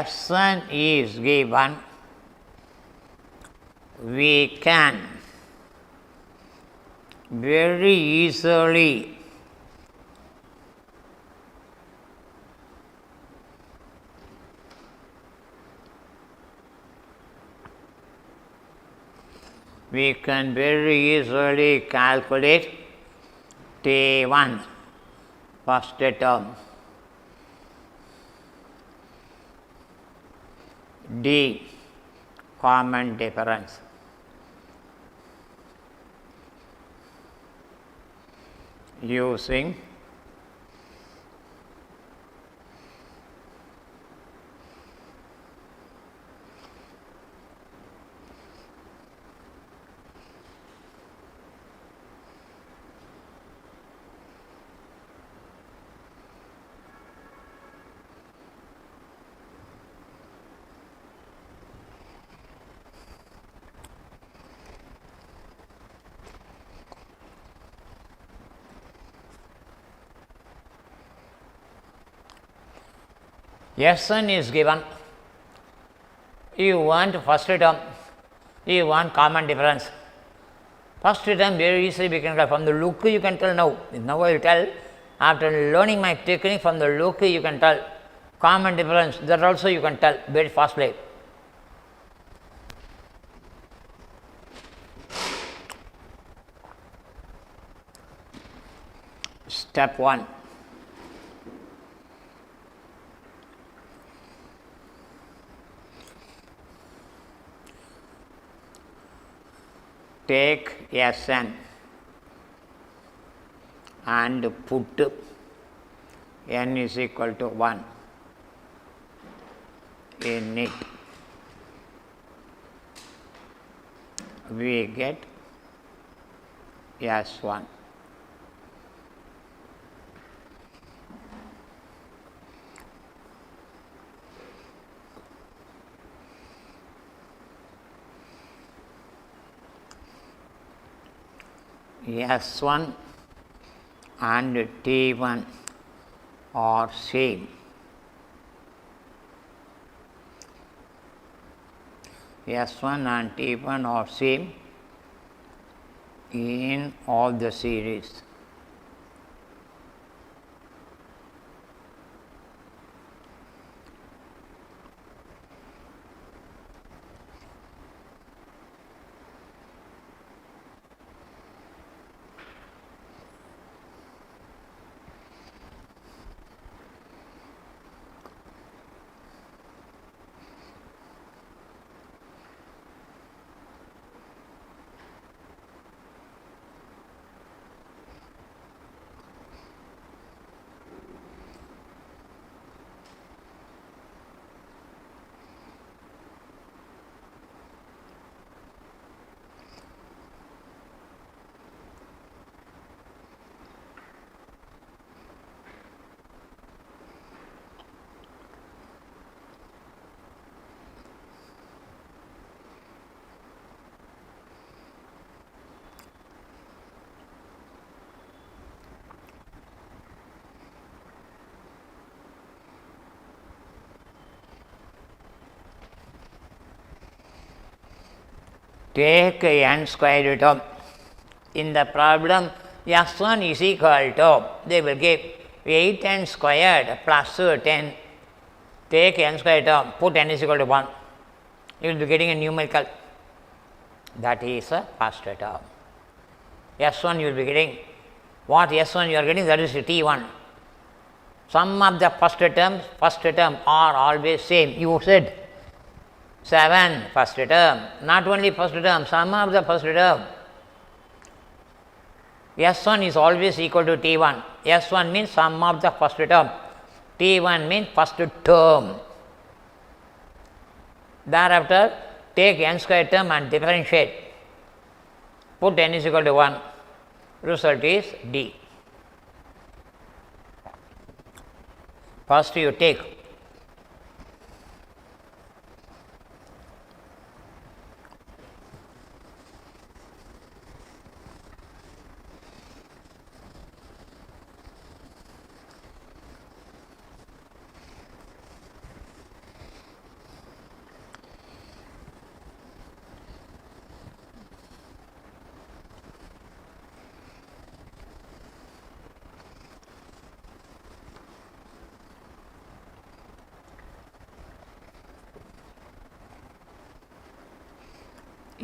can very easily calculate T1, first term. D, common difference. Using Sn is given, you want first term, you want common difference. First term very easily we can tell, from the look you can tell now. Now I will tell, after learning my technique, from the look you can tell common difference, that also you can tell very fastly. Step 1. Take Sn and put n is equal to 1 in it. We get S1. S1 and T1 are same. S1 and T1 are same in all the series. Take n squared term. In the problem, S1 is equal to, they will give 8n squared plus 10. Take n squared term, put n is equal to 1. You will be getting a numerical. That is a first term. S1 you will be getting. What S1 you are getting? That is T1. Sum of the first term are always same. You said 7 first term, not only first term, sum of the first term. S1 is always equal to T1. S1 means sum of the first term. T1 means first term. Thereafter, take n square term and differentiate. Put n is equal to 1. Result is D. First you take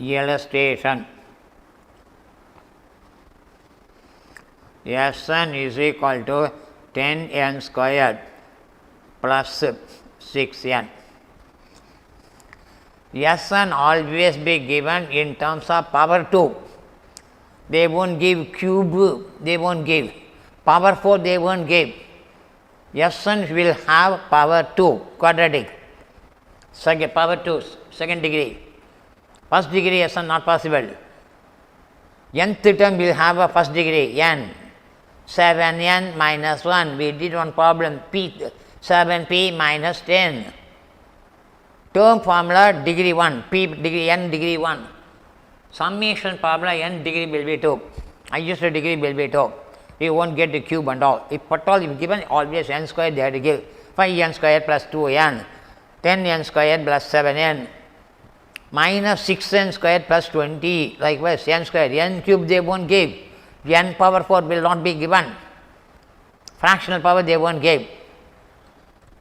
illustration. Sn is equal to 10n squared plus 6n. Sn always be given in terms of power 2. They won't give cube, they won't give. Power 4 they won't give. Sn will have power 2, quadratic. Second, power 2, second degree. First degree Sn not possible. Nth term will have a first degree n. 7n minus 1. We did one problem, p 7p minus 10. Term formula degree 1, p degree n degree 1. Summation formula n degree will be 2. Highest degree will be 2. You won't get the cube and all. If at all if given, always n square they have to give. 5n square plus 2n, 10n square plus 7n, minus 6n square plus 20, likewise n square, n cube they won't give. N power 4 will not be given. Fractional power they won't give.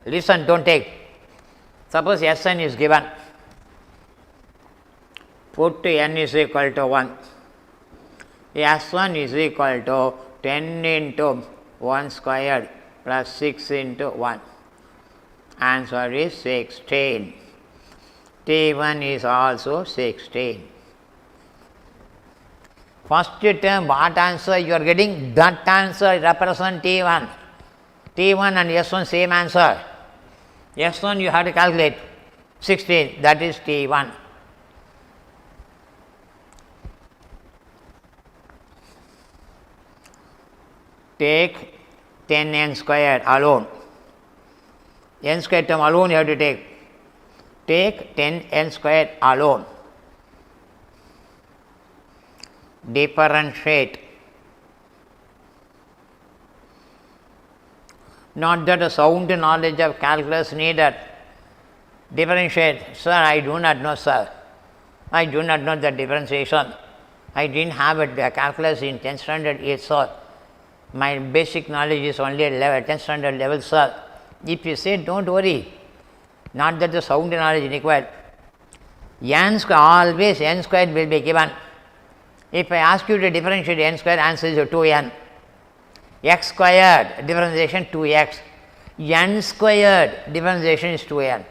Listen, don't take. Suppose Sn is given. Put n is equal to 1. S1 is equal to 10 into 1 squared plus 6 into 1. Answer is 16. T1 is also 16. First term, what answer you are getting? That answer represents T1. T1 and S1 same answer. S1 you have to calculate 16, that is T1. Take 10n squared alone. N squared term alone you have to take. Take 10n squared alone. Differentiate. Not that a sound knowledge of calculus needed. Differentiate. Sir, I do not know, sir. I do not know the differentiation. I didn't have a calculus in 10th standard yet, sir. My basic knowledge is only at 10th standard level, sir. If you say, don't worry, not that the sound knowledge is required. N square, always n squared will be given. If I ask you to differentiate n squared, answer is 2n. X squared, differentiation 2x. N squared, differentiation is 2n.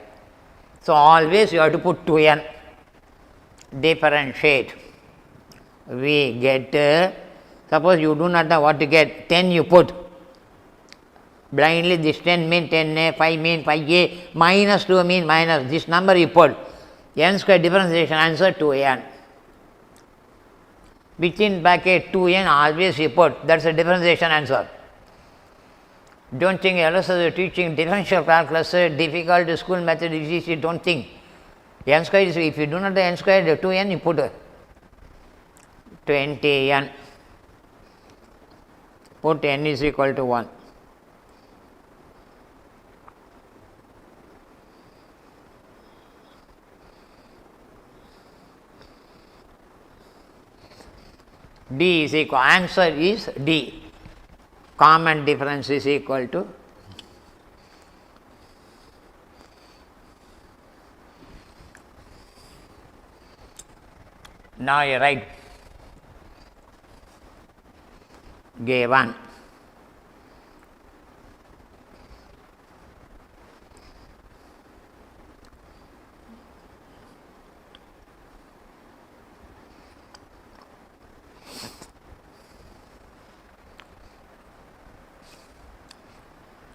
So, always you have to put 2n. Differentiate. We get, suppose you do not know what to get, 10 you put. Blindly this 10 mean 10a, 5 mean 5a, minus 2 mean minus, this number you put. N square differentiation answer 2n. Within bracket 2n always you put, that is a differentiation answer. Don't think LSS is teaching differential calculus, difficult school method is easy, don't think. N square is, if you do not know n square, 2n you put 20n. Put n is equal to 1. D is equal, answer is D. Common difference is equal to now you write given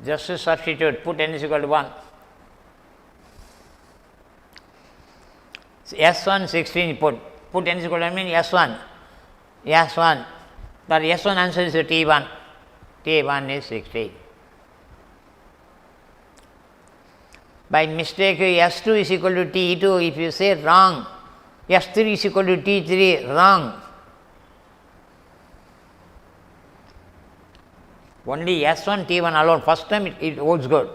just to substitute, put n is equal to 1. S1 16 put n is equal to 1 mean S1. S1, but S1 answer is T1. T1 is 16. By mistake S2 is equal to T2, if you say wrong, S3 is equal to T3, wrong. Only S1 T1 alone, first time it holds good.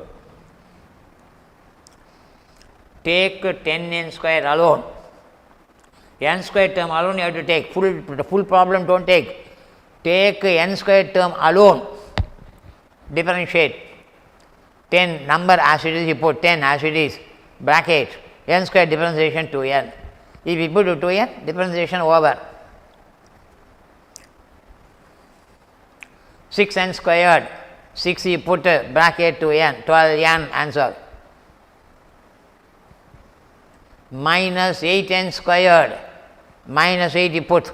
Take 10n square alone. N square term alone you have to take, the full problem don't take. Take n square term alone, differentiate. 10 number as it is, you put 10 as it is, bracket, n square differentiation 2n. If you put 2n, differentiation over. 6n squared, 6 you put bracket to n, 12n answer. minus 8n squared, minus 8 you put,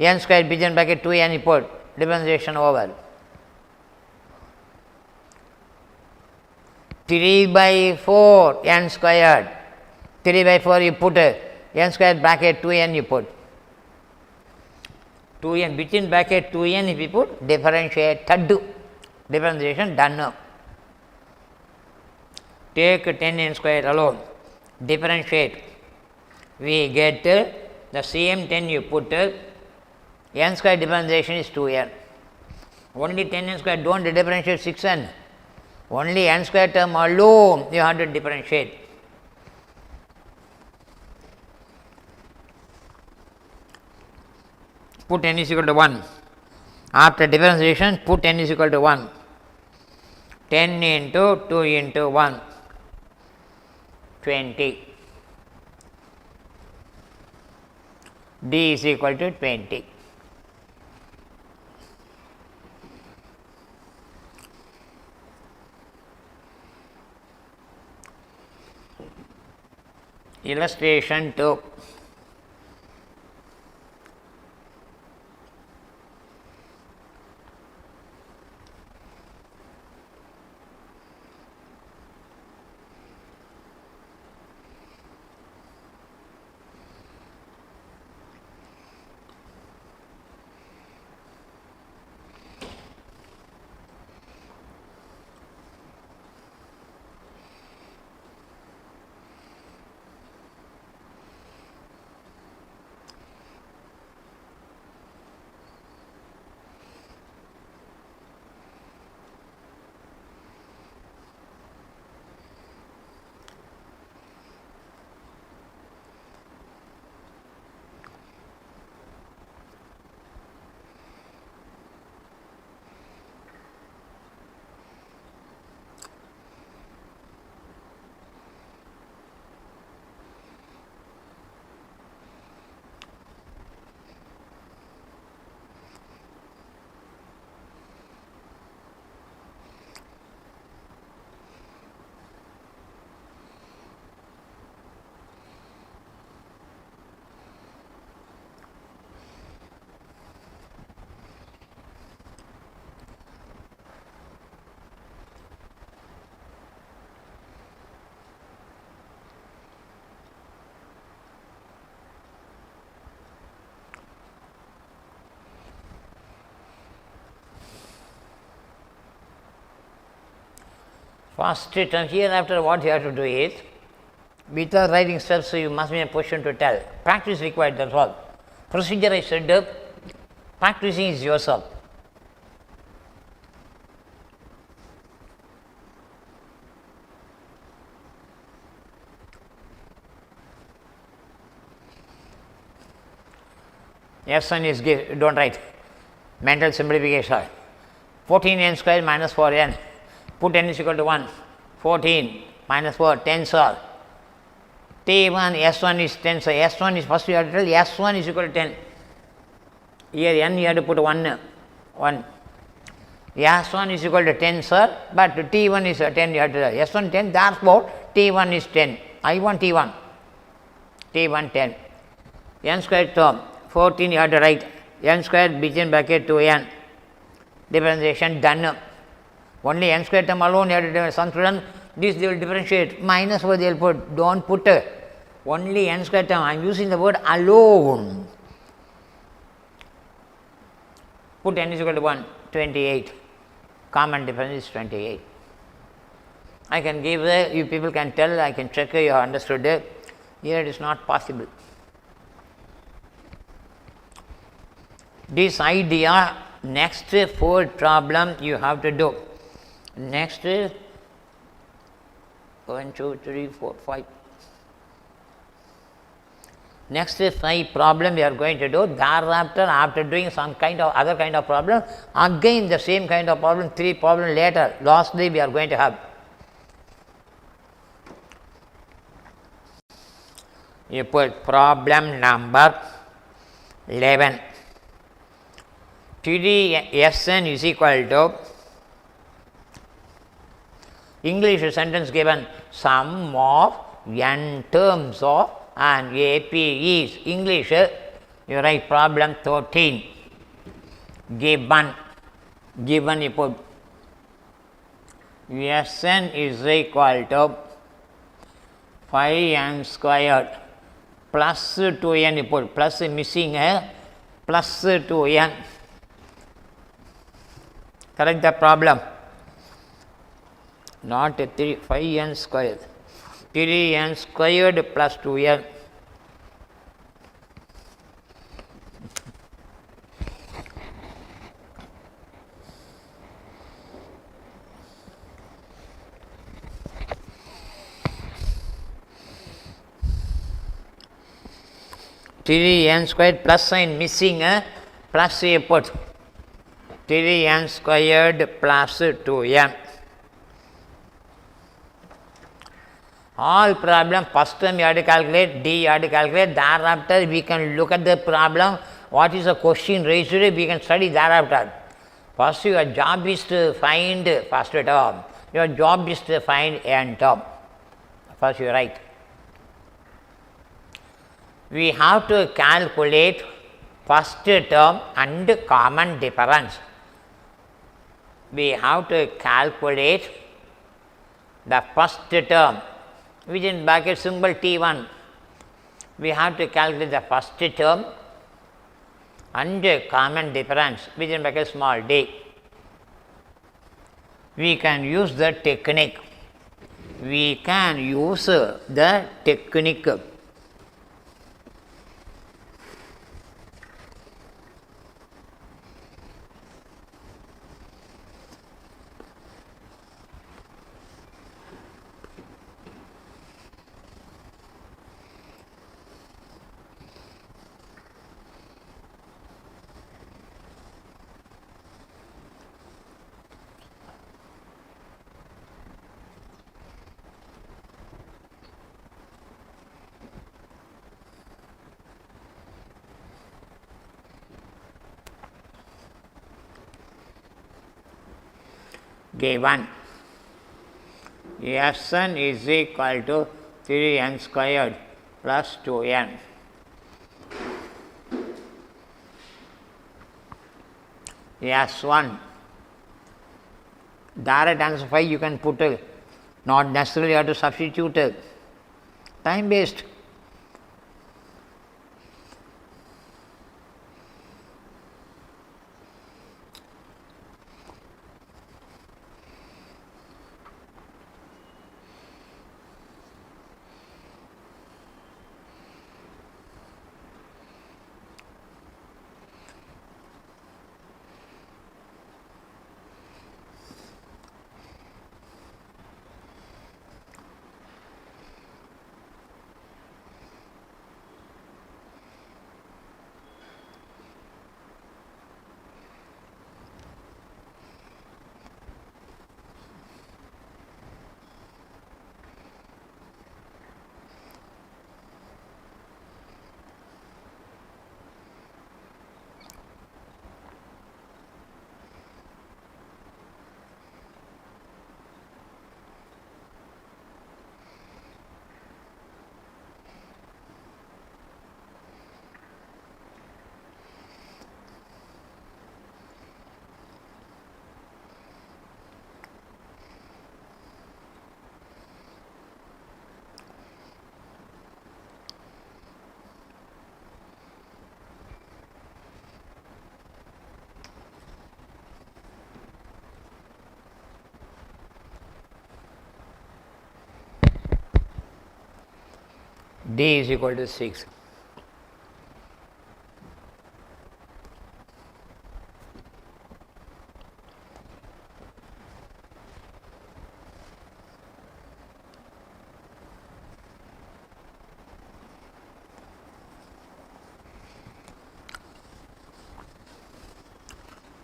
n squared between bracket 2n you put, differentiation over. 3 by 4 n squared, 3 by 4 you put, n squared bracket 2n you put. 2n between bracket 2n if you put, differentiated, differentiation done. Take 10n squared alone, differentiate, we get the same 10 you put, n squared differentiation is 2n. Only 10n squared, don't differentiate 6n. Only n squared term alone you have to differentiate. Put n is equal to 1. After differentiation, put n is equal to 1. 10 into 2 into 1, 20. D is equal to 20. Illustration 2. First term, hereafter what you have to do is, without writing steps, you must be in a position to tell. Practice required, that's all. Procedure I said, practicing is yourself. F1 is give, don't write. Mental simplification. 14n square minus 4n. Put n is equal to 1. 14 minus 4, 10 sir. T1, S1 is 10 sir. S1 is first you have to tell S1 is equal to 10. Here n you have to put 1. S1 is equal to 10 sir, but T1 is 10 you have to tell. S1 10, therefore T1 is 10. I want T1. T1 10. N squared term. 14 you have to write, n squared between bracket 2n, differentiation done. Only n squared term alone you have to do. Some students, this they will differentiate, minus what they will put, don't put only n squared term, I am using the word alone. Put n is equal to 1, 28, common difference is 28. I can give, you people can tell, I can check you have understood it, here it is not possible. This idea, next 4 problem you have to do. Next 1, 2, 3, 4, 5. Next 5 problem we are going to do. Thereafter, after doing some kind of other kind of problem, again the same kind of problem, 3 problem later, lastly we are going to have. You put problem number 11. 3Sn is equal to English sentence given, sum of n terms of and AP is English. You write problem 13. Given you put Sn is equal to 5n squared plus 2n, you put plus missing, plus 2n. Correct the problem. Not 5n squared, 3n squared plus 2n. N squared plus sign missing, plus you put 3n squared plus 2n. All problem first term you have to calculate, D you have to calculate, thereafter we can look at the problem, what is the question raised, we can study thereafter. First your job is to find first term, your job is to find n term. First you write. We have to calculate first term and common difference. We have to calculate the first term, which in bracket symbol T1. We have to calculate the first term and common difference, which in bracket small d. We can use the technique. We can use the technique. Given Sn is equal to 3n squared plus 2n. S1, direct answer 5 you can put, not necessarily you have to substitute, time based. D is equal to 6.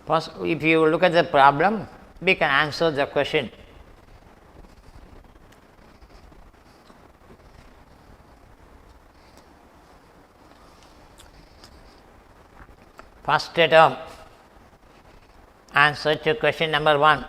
First, if you look at the problem, we can answer the question. First term, answer to question number 1.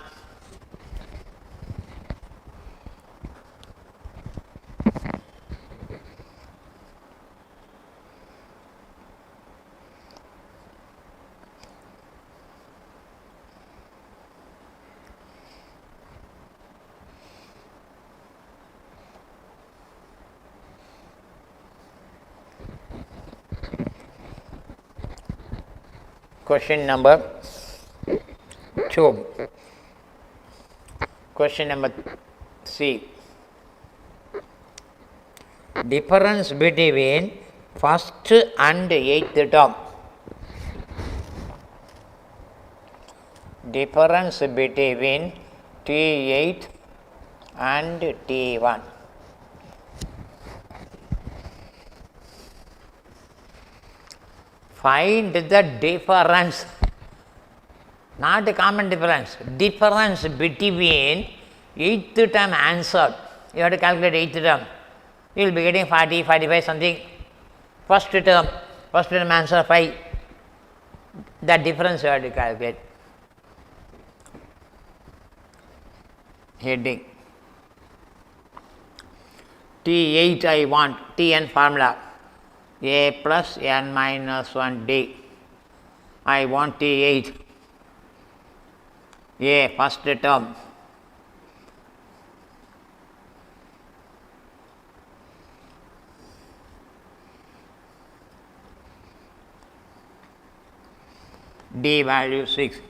Question number 2. Question number 3. Difference between first and eighth term. Difference between T8 and T1. Find the difference, not a common difference, difference between eighth term answer. You have to calculate eighth term. You will be getting 40, 45 something. First term answer 5. That difference you have to calculate. Heading. T8 I want, Tn formula. A plus n minus 1 d. I want T8. A first term. D value 6.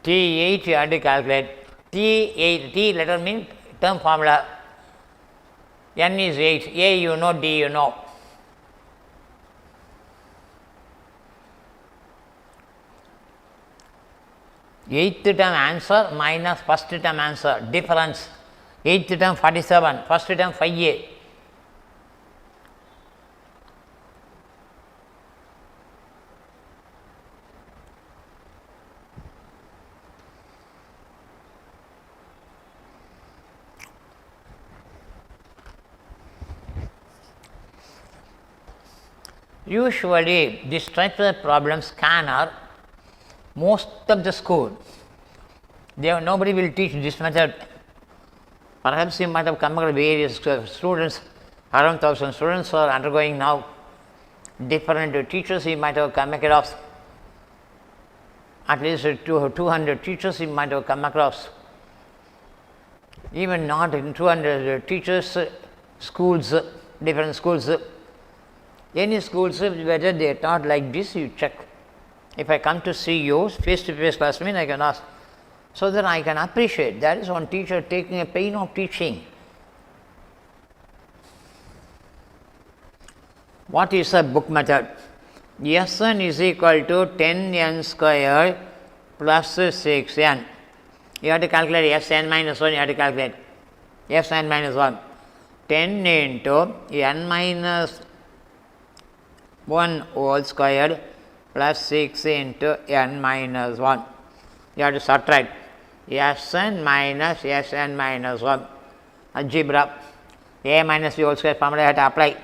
T8 you have to calculate. T8, T letter means term formula. N is 8, A you know, D you know. Eighth term answer minus first term answer, difference. Eighth term 47, first term 5A. Usually, this type of problem scanner, most of the school, nobody will teach this method. Perhaps you might have come across various students, around 1,000 students are undergoing now. Different teachers you might have come across. At least 200 teachers you might have come across. Even not in 200 teachers, schools, different schools. Any schools, whether they are taught like this, you check. If I come to see you, face-to-face class mean I can ask, so that I can appreciate. That is one teacher taking a pain of teaching. What is a book method? Sn is equal to 10n square plus 6n. You have to calculate Sn minus 1, you have to calculate Sn minus 1. 10 into n minus 1 whole squared plus 6 into n minus 1. You have to subtract Sn minus Sn minus 1. Algebra. A minus b whole square formula you have to apply.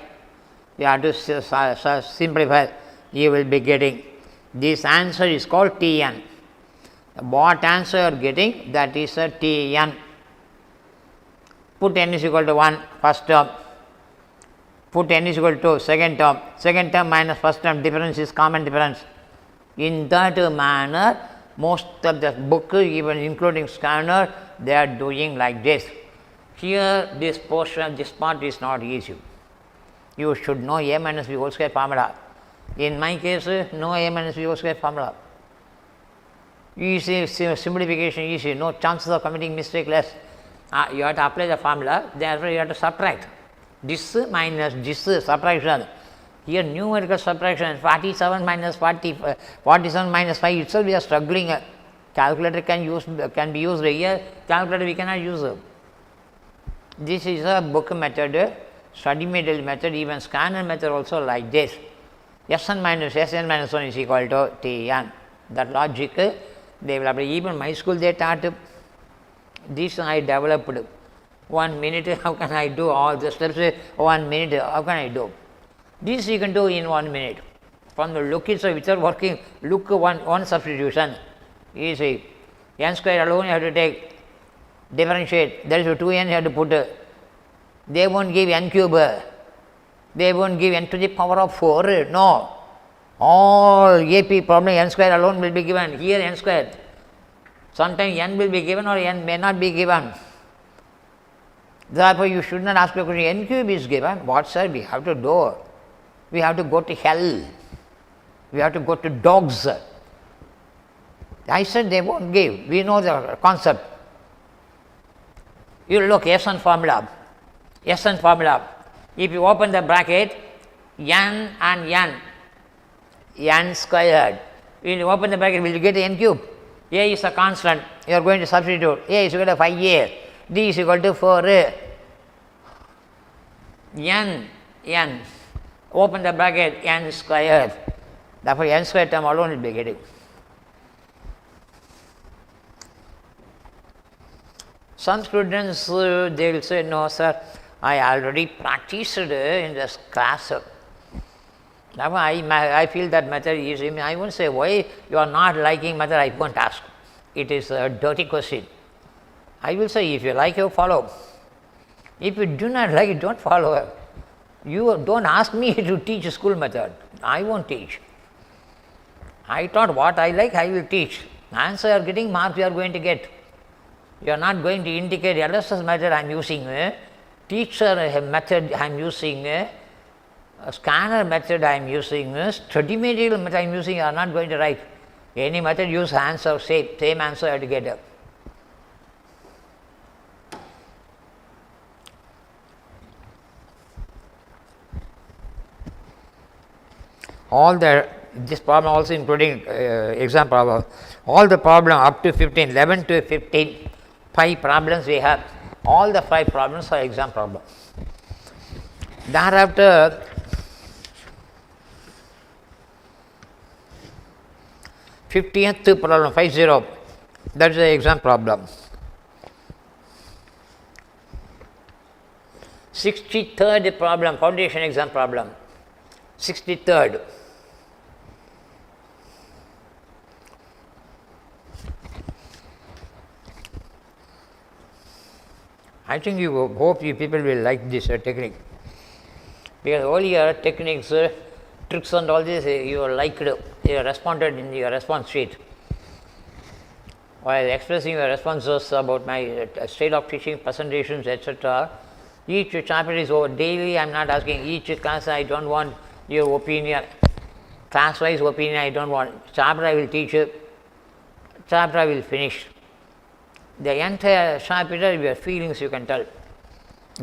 You have to simplify. You will be getting. This answer is called Tn. What answer you are getting? That is a Tn. Put n is equal to 1, first term. Put n is equal to second term minus first term, difference is common difference. In that manner, most of the book, even including scanner, they are doing like this. Here, this portion, this part is not easy. You should know A minus B whole square formula. In my case, no A minus B whole square formula. Easy, simplification easy, no chances of committing mistake less. You have to apply the formula, therefore you have to subtract. This minus this subtraction. Here numerical subtraction 47 minus 40, 47 minus 5 itself we are struggling. Calculator can be used here, calculator we cannot use. This is a book method, study material method, even scanner method also like this. Sn minus 1 is equal to Tn. That logic they will apply. Even my school they taught. This I developed. 1 minute, how can I do all the steps? 1 minute, how can I do? This you can do in 1 minute. From the look itself, without working, look one substitution. easy. N square alone you have to take, differentiate, there is a 2n you have to put. They won't give n cube, they won't give n to the power of 4, no. All AP problem n square alone will be given, here n square. Sometimes n will be given or n may not be given. Therefore, you should not ask the question, n cube is given, what sir, we have to do? We have to go to hell, we have to go to dogs. I said they won't give, we know the concept. You look, Sn formula, Sn formula, if you open the bracket, n and n squared, when you open the bracket, will you get n cube? A is a constant, you are going to substitute, A is equal to 5a, D is equal to 4a, n, open the bracket, n squared, therefore n squared term alone will be getting. Some students they will say, no sir, I already practiced in this class. Now I feel that method is easy. I won't say why you are not liking method, I won't ask. It is a dirty question. I will say if you like, you follow. If you do not like it, don't follow. You don't ask me to teach school method. I won't teach. I thought what I like, I will teach. Answer you are getting, marks you are going to get. You are not going to indicate LSS method I am using, teacher method I am using, scanner method I am using, study material method I am using, you are not going to write. Any method use answer, same answer you have to get. All this problem also including exam problem, all the problem up to 15, 11 to 15, 5 problems we have, all the 5 problems are exam problems. Thereafter, th problem 50, that is the exam problem. 63rd problem, foundation exam problem, 63rd. I think you hope you people will like this technique, because earlier techniques, tricks and all this you liked, you responded in your response sheet. While expressing your responses about my style of teaching, presentations, etc., each chapter is over. Daily I am not asking, each class I don't want your opinion, class wise opinion I don't want. Chapter I will teach, chapter I will finish. The entire chapter, your feelings you can tell.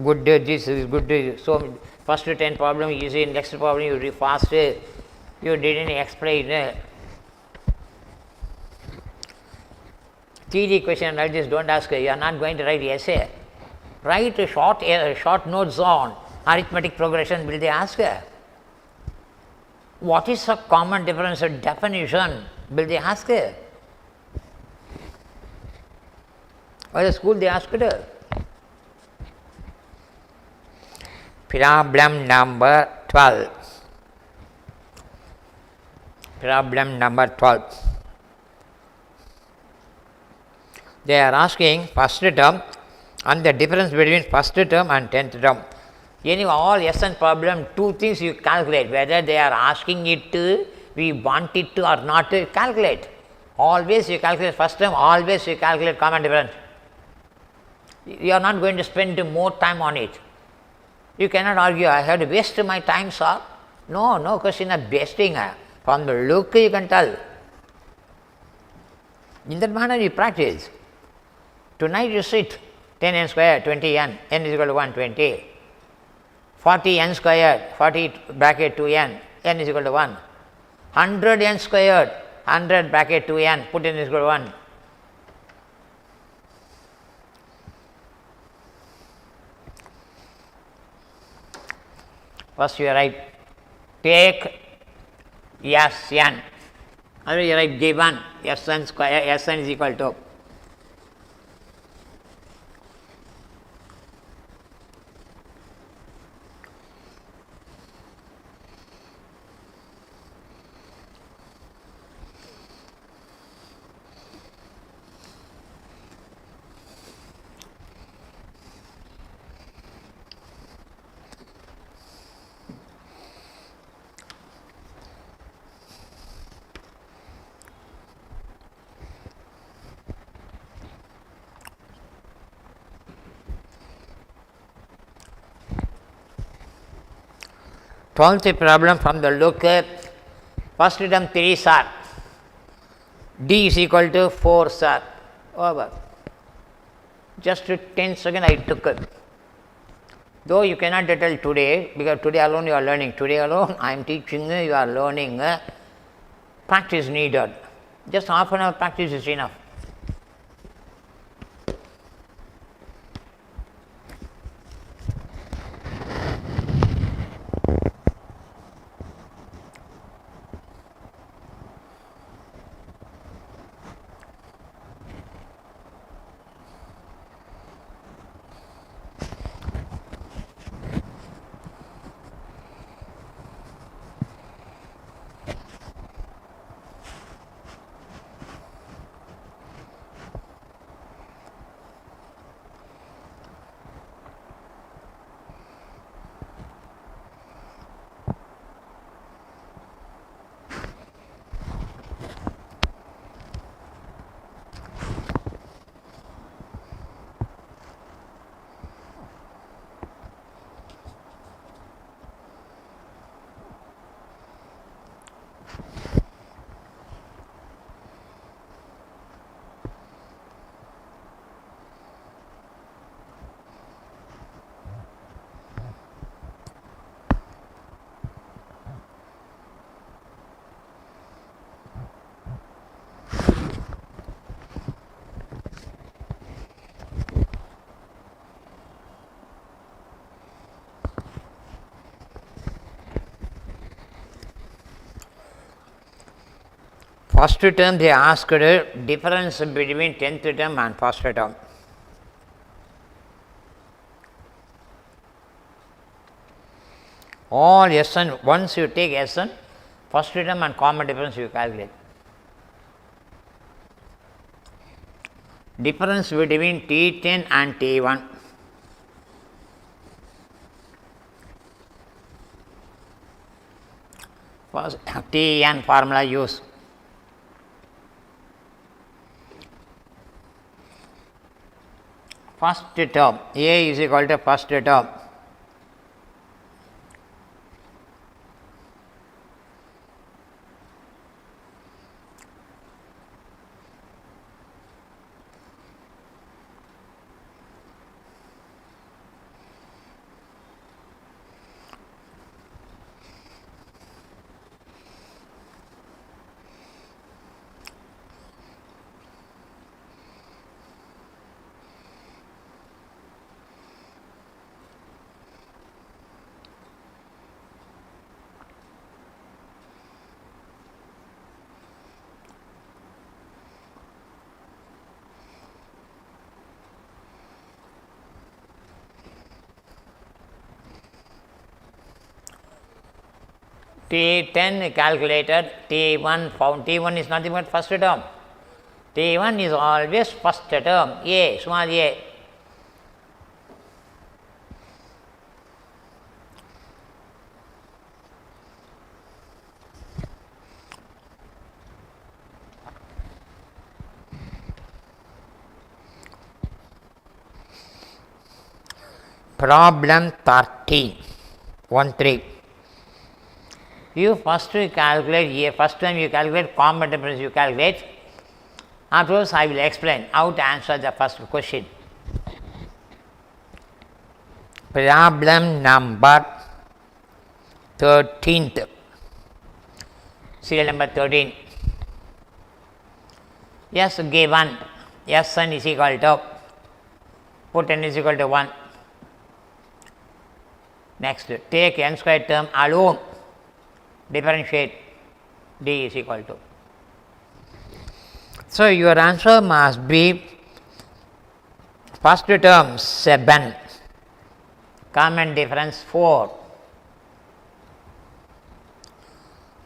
Good day, this is good day. So, first 10 problem easy, next problem you read fast, you didn't explain. Theory question like this, don't ask, you are not going to write essay. Write short notes on arithmetic progression, will they ask? What is a common difference of definition, will they ask? Or the school they asked it. Problem number 12. Problem number 12. They are asking first term and the difference between first term and 10th term. Anyway, all Sn problem, 2 things you calculate, whether they are asking it to, we want it to or not to calculate. Always you calculate first term, always you calculate common difference. You are not going to spend more time on it. You cannot argue, I have to waste my time, sir. No question of wasting. From the look you can tell. In that manner you practice. Tonight you sit, 10n squared, 20n, n is equal to 120. 40n squared, 40 bracket 2n, n is equal to 1. 100n squared, 100 bracket 2n, put n is equal to 1. First you write, take Sn, or you write given Sn square, Sn is equal to 12th problem from the look, first term 3 sir, d is equal to 4 sir, over. Just 10 seconds I took it. Though you cannot tell today, because today alone you are learning, today alone I am teaching you, you are learning, practice needed. Just half an hour practice is enough. First term they asked difference between 10th term and first term. All Sn, once you take Sn, first term and common difference you calculate. Difference between T10 and T1. First Tn formula use. First term, A is equal to first term. T10 calculated, T1 found, T1 is nothing but first term. T1 is always first term, A, small a. Problem 13, 1-3. You first calculate here, first time you calculate common difference, you calculate. Afterwards, I will explain how to answer the first question. Problem number 13th, serial number 13. Yes, given Sn is equal to, put n is equal to 1. Next, take n squared term alone, differentiate, d is equal to. So, your answer must be first term 7, common difference 4,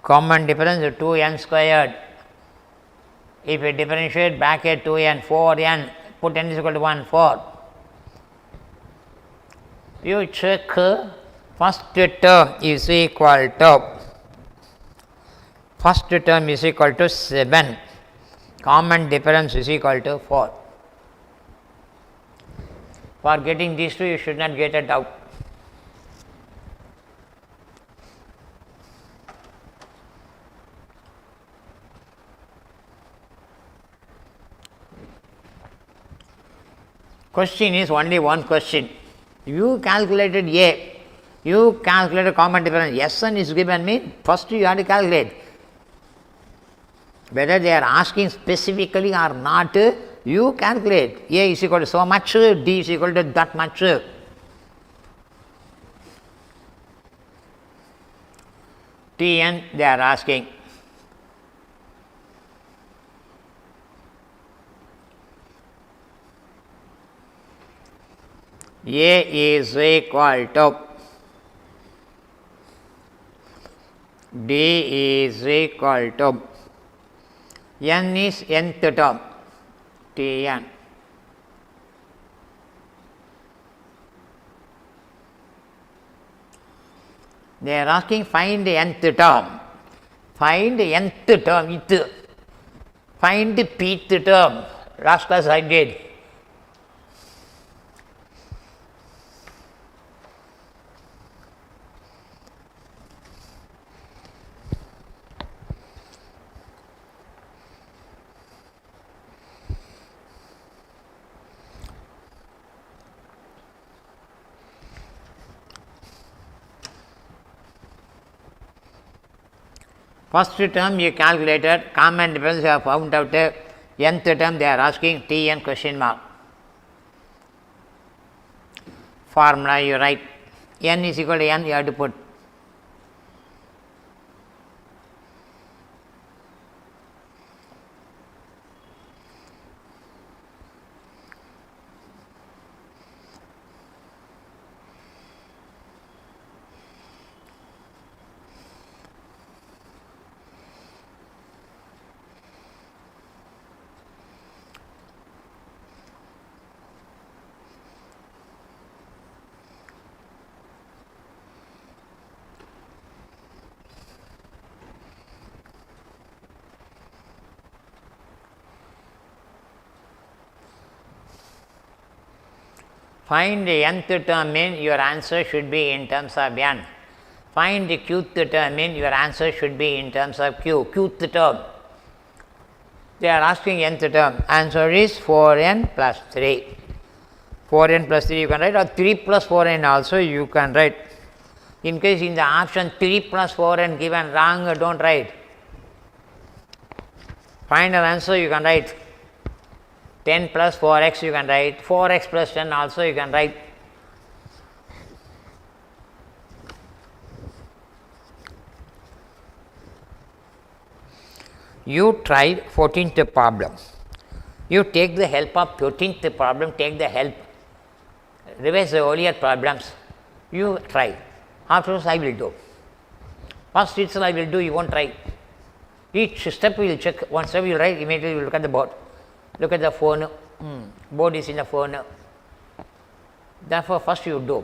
common difference 2n squared. If you differentiate bracket 2n, 4n, put n is equal to 1, 4. You check first term is equal to, first term is equal to 7, common difference is equal to 4. For getting these two, you should not get a doubt. Question is only one question. You calculated A, you calculated common difference, Sn is given me, first you have to calculate. Whether they are asking specifically or not, you calculate. A is equal to so much, D is equal to that much. Tn they are asking. A is equal to D is equal to n is nth term Tn. They are asking find the nth term. Find the nth term, find the pth term. Last class I did. First term you calculated, common difference you have found out, nth term they are asking Tn question mark. Formula you write, n is equal to n you have to put. Find the nth term mean your answer should be in terms of n. Find the qth term mean your answer should be in terms of q, qth term. They are asking nth term, answer is 4n plus 3. 4n plus 3 you can write, or 3 plus 4n also you can write. In case in the option 3 plus 4n given wrong, don't write. Final answer you can write. 10 plus 4x you can write, 4x plus 10 also you can write. You try 14th problem. You take the help of 14th problem, take the help, revise the earlier problems, you try. Afterwards I will do. First itself I will do, you won't try. Each step we will check, one step you will write, immediately you will look at the board. Look at the phone, board is in the phone. Therefore, first you do.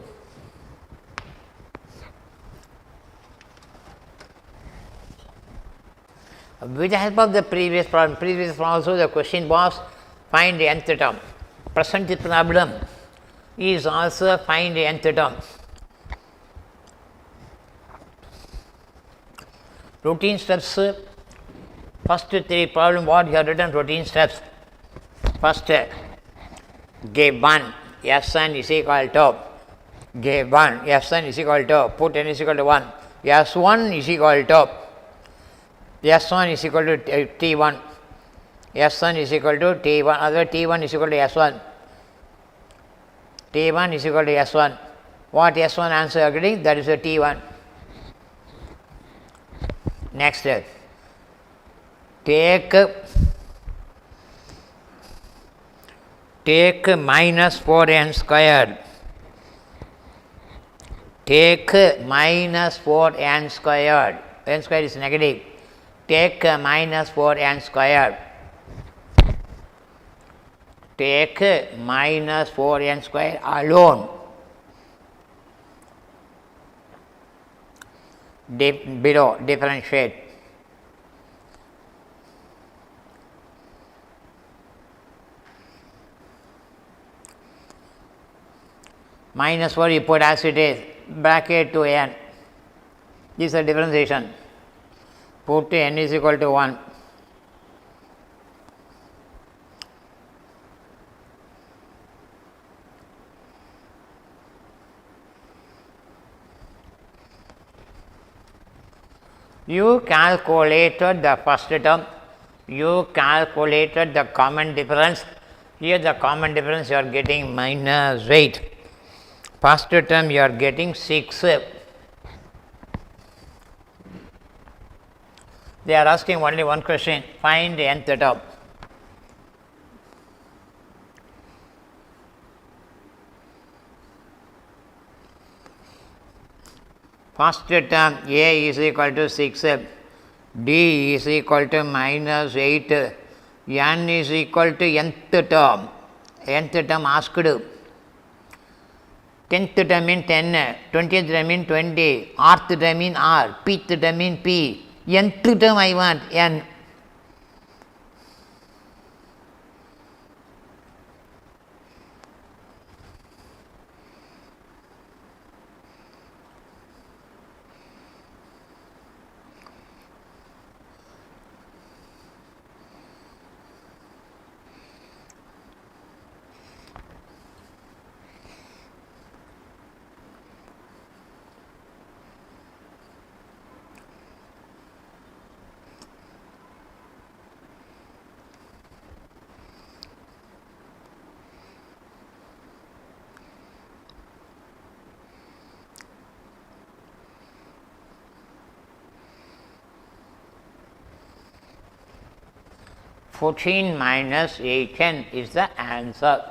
With the help of the previous problem also the question was find the nth term. Present problem is also find the nth term. Routine steps, first 3 problem what you have written routine steps. First, give 1, Sn is equal to, give 1, Sn is equal to, put n is equal to 1, S1 is equal to, S1 is equal to T1, Sn is equal to T1, other T1 is equal to S1, T1 is equal to S1. What S1 answer you are getting? That is a T1. Next, take minus 4n squared. Take minus 4n squared. N squared is negative. Take minus 4n squared. Take minus 4n squared alone. Below, differentiate. Minus 4 you put as it is, bracket to n. This is a differentiation. Put n is equal to 1. You calculated the first term, you calculated the common difference. Here the common difference you are getting minus 8. First term you are getting 6. They are asking only one question, find nth term. First term A is equal to 6, D is equal to minus 8, N is equal to nth term. Nth term asked. 10th term in 10, 20th term in 20, rth term in R, pth term in P, nth term I want N. -14 minus 18 is the answer.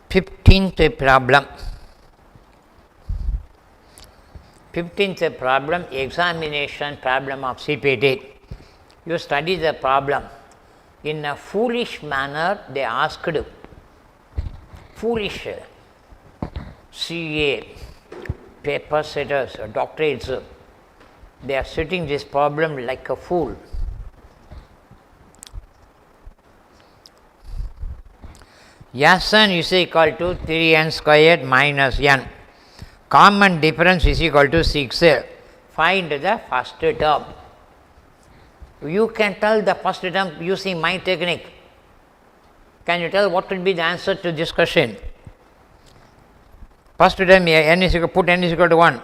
Fifteenth problem. 15th problem, examination problem of CPT. You study the problem. In a foolish manner, they asked, foolish CA, paper setters, doctorates, they are setting this problem like a fool. Sn is equal to 3n squared minus n. Common difference is equal to 6. Find the first term. You can tell the first term using my technique. Can you tell what will be the answer to this question? First term n is equal, put n is equal to 1.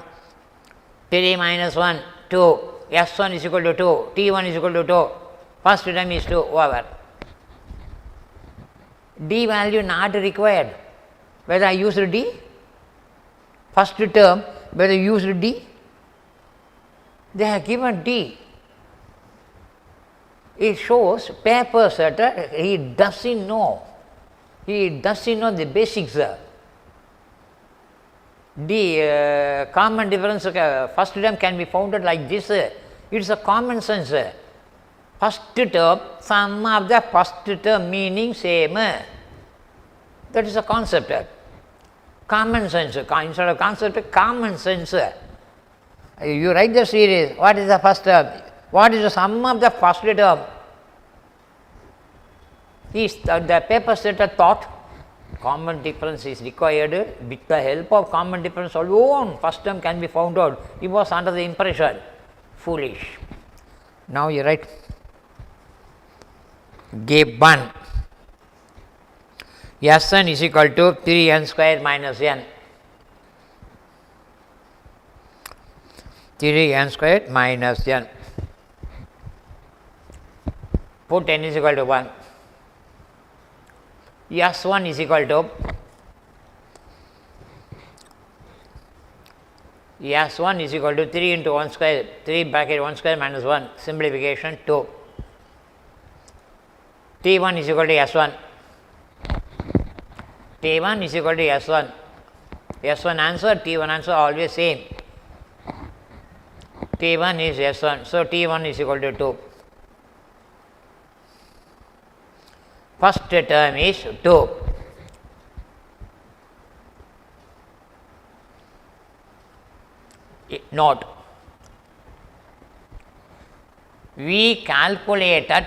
3 minus 1, 2. S1 is equal to 2. T1 is equal to 2. First term is 2 over. D value not required. Whether I use D? First term, whether you use D? They have given D. It shows paper setter, he doesn't know. He doesn't know the basics. D common difference, first term can be founded like this. It's a common sense. First term, sum of the first term meaning same. That is a concept. Common sense, instead of concept, common sense. You write the series, what is the first term? What is the sum of the first term? Is the paper setter thought common difference is required. With the help of common difference alone, first term can be found out. He was under the impression, foolish. Now you write, given Sn is equal to 3n square minus n. 3n square minus n. Put n is equal to 1. S1 is equal to S1 is equal to 3 into 1 square, 3 bracket 1 square minus 1, simplification 2. T1 is equal to S1. T1 is equal to S1. S1 answer, T1 answer always same. T1 is S1, so T1 is equal to 2. First term is 2. Note, we calculated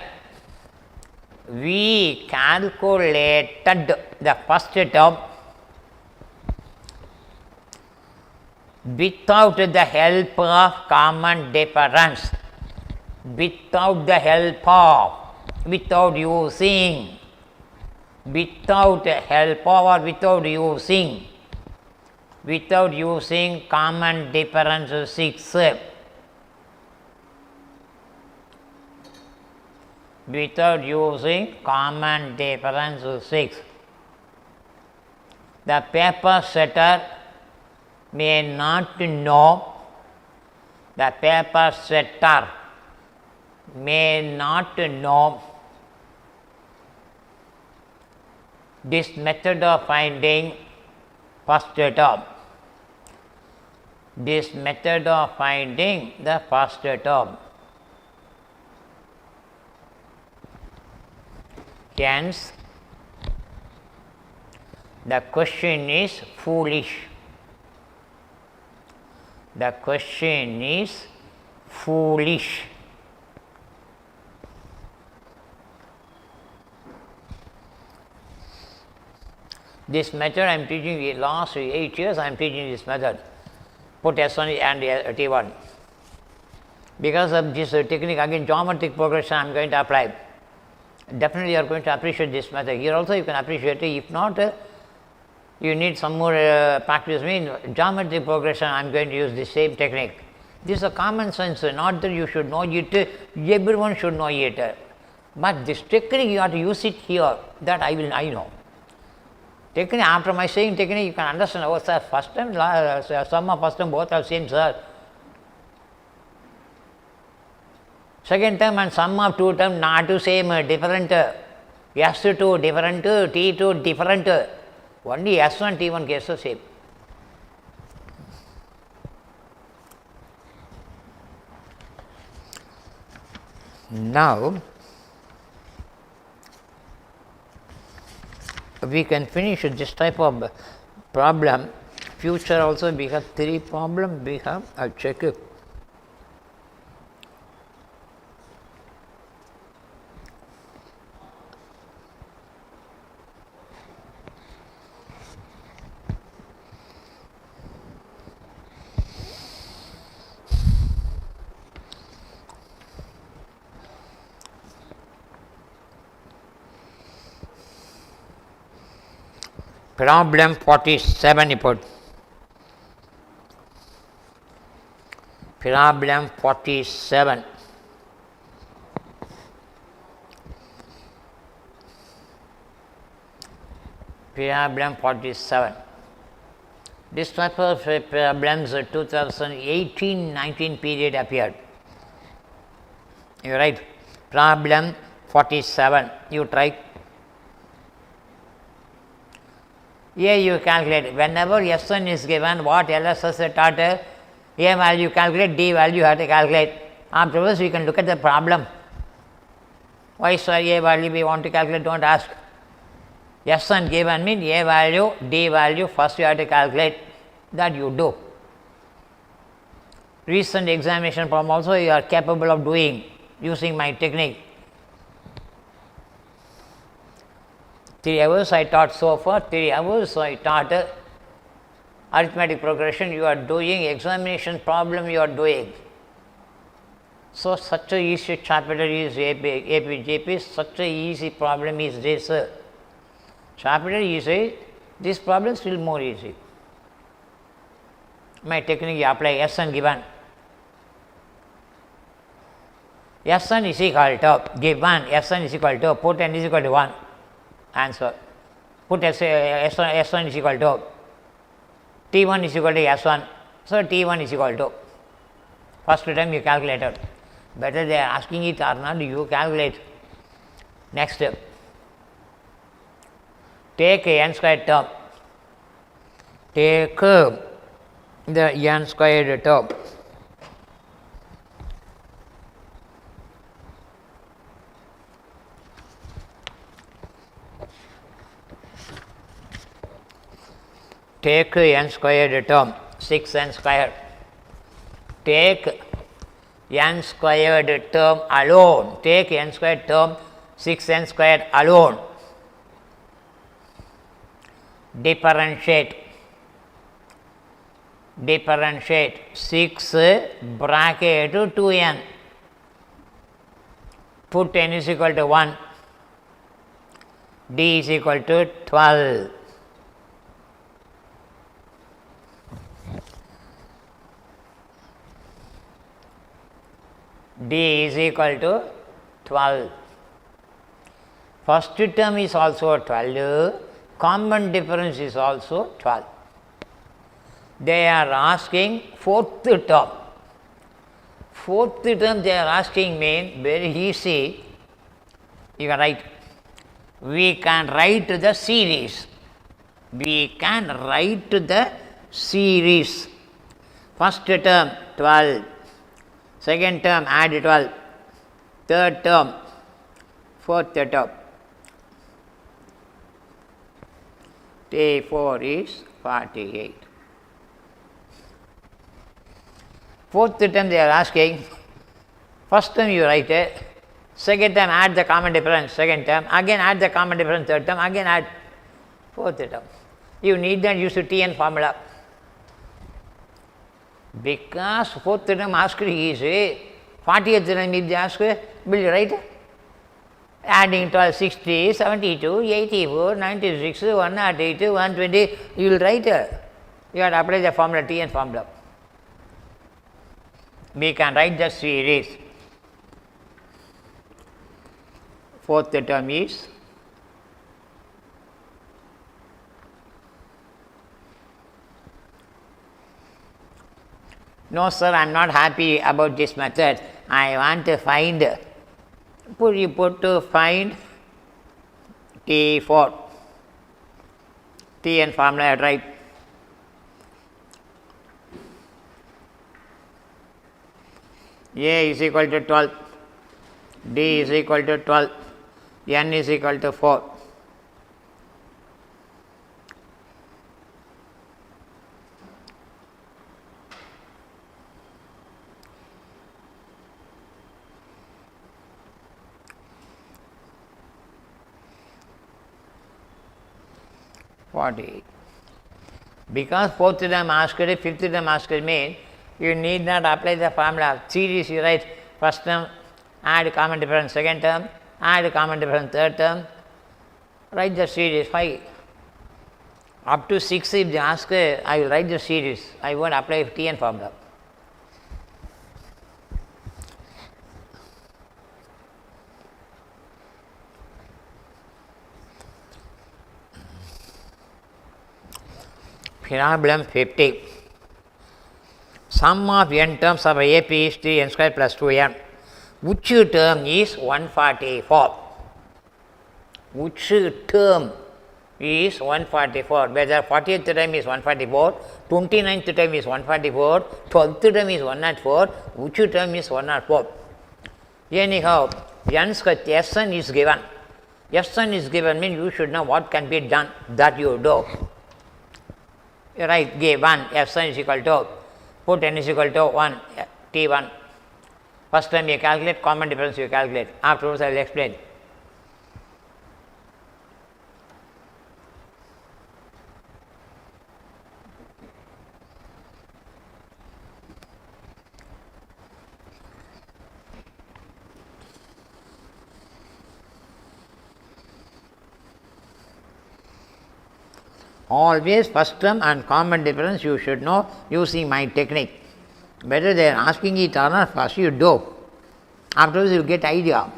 the first term without the help of common difference, without the help of, without using, without help of or without using common difference 6, without using common difference 6. The paper setter may not know, the paper setter may not know this method of finding first term, this method of finding the first term. Hence, the question is foolish. The question is foolish. This method I am teaching the last 8 years, I am teaching this method. Put S1 and T1. Because of this technique, again geometric progression I am going to apply. Definitely you are going to appreciate this method. Here also you can appreciate it. If not, you need some more practice. Geometric progression I am going to use the same technique. This is a common sense, not that you should know it, everyone should know it. But this technique you have to use it here, that I know. Technique, after my saying technique, you can understand, oh sir, first time, sum of first time both are same, sir. Second term and sum of two term not to same, different. S2 different, T2 different. Only S1, T1 case the same. Now, we can finish this type of problem. Future also we have 3 problems, we have, I'll check it. Problem 47 you put. Problem 47. Problem 47. This type of problems 2018-19 period appeared. You write problem 47. You try. Here you calculate, whenever S1 is given, what LSS Sir taught, A value calculate, D value you have to calculate. Afterwards we can look at the problem. Why sir A value we want to calculate, don't ask. S1 given means A value, D value first you have to calculate, that you do. Recent examination problem also you are capable of doing using my technique. 3 hours I taught so far, 3 hours I taught arithmetic progression you are doing, examination problem you are doing. So, such a easy chapter is APGP, such a easy problem is this. Chapter easy, this problem is still more easy. My technique you apply S1 given. S1 is equal to, given S1 is equal to, put n is equal to 1. Answer. Put S1 is equal to, T1 is equal to S1. So, T1 is equal to, first time you calculated. Whether they are asking it or not, you calculate. Next, take n squared term. Take the n squared term. Take n squared term, 6n squared. Take n squared term alone. Take n squared term, 6n squared alone. Differentiate. differentiate 6 bracket 2n, put n is equal to 1, d is equal to 12. D is equal to 12. First term is also 12, common difference is also 12. They are asking fourth term. Fourth term they are asking mean very easy. You can write. We can write the series. We can write the series. First term 12. Second term add 12, third term, fourth term. T4 is 48. Fourth term they are asking, first term you write it, second term add the common difference, second term, again add the common difference, third term, again add fourth term. You need not use the Tn formula. Because fourth term asked is 40th term if they ask, will you write? Adding 12, 60, 72, 84, 96, 108, 120, you will write. You have to apply the formula, Tn formula. We can write the series. Fourth term is no sir, I am not happy about this method. I want to find, you put to find T4, Tn formula, right? A is equal to 12, D is equal to 12, N is equal to 4. Because fourth term asked, fifth term asked means you need not apply the formula. Series you write first term, add common difference, second term, add common difference, third term, write the series 5. Up to 6 if they ask, I will write the series. I won't apply Tn formula. Problem 50. Sum of n terms of AP is 3n square plus 2n. Which term is 144? Which term is 144? Whether 40th term is 144, 29th term is 144, 12th term is 104, which term is 104? Anyhow, Sn is given. Sn is given means you should know what can be done, that you do. Right, give 1, Fn is equal to, put n is equal to 1, T1. First time you calculate, common difference you calculate. Afterwards I will explain. Always first term and common difference you should know using my technique. Whether they are asking it or not, first you do. Afterwards you get idea.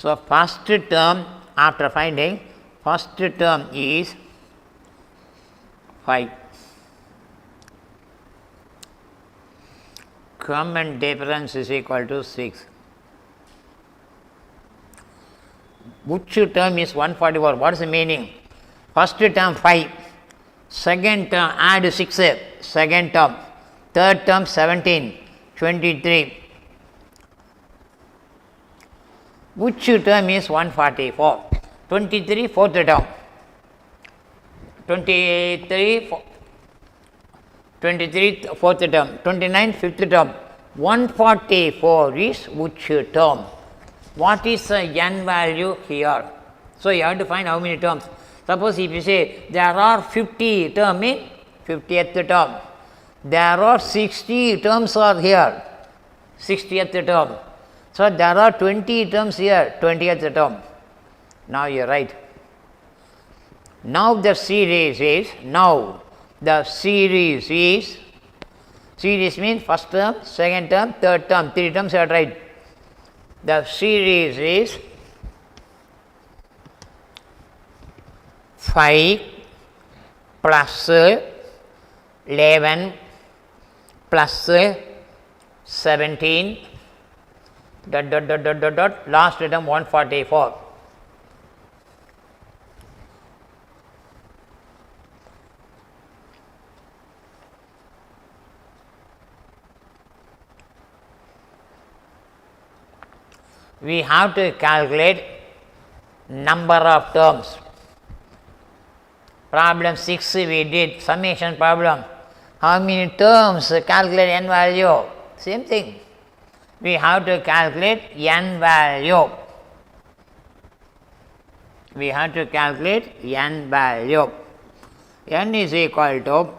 So, first term after finding, first term is 5. Common difference is equal to 6. Which term is 144? What is the meaning? First term 5, second term add 6, second term, third term 17, 23. Which term is 144? 23 fourth term, 23 fourth term, 29 fifth term, 144 is which term? What is the n value here? So, you have to find how many terms. Suppose if you say there are 50 terms in 50th term, there are 60 terms are here, 60th term. So, there are 20 terms here, 20th term. Now, you are right. Now, the series is, series means first term, second term, third term, 3 terms you are right. The series is 5 plus 11 plus 17 last term 144. We have to calculate number of terms. Problem 6 we did summation problem. How many terms calculate n value? Same thing. We have to calculate n value. We have to calculate n value. N is equal to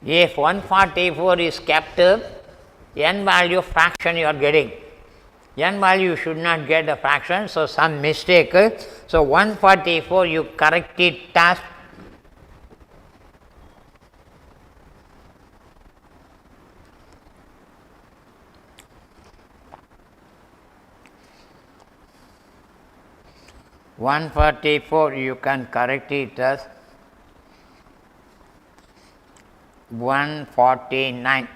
if 144 is kept, n value fraction you are getting. N value you should not get a fraction, so some mistake. So, 144 you correct it as 144 you can correct it as 149.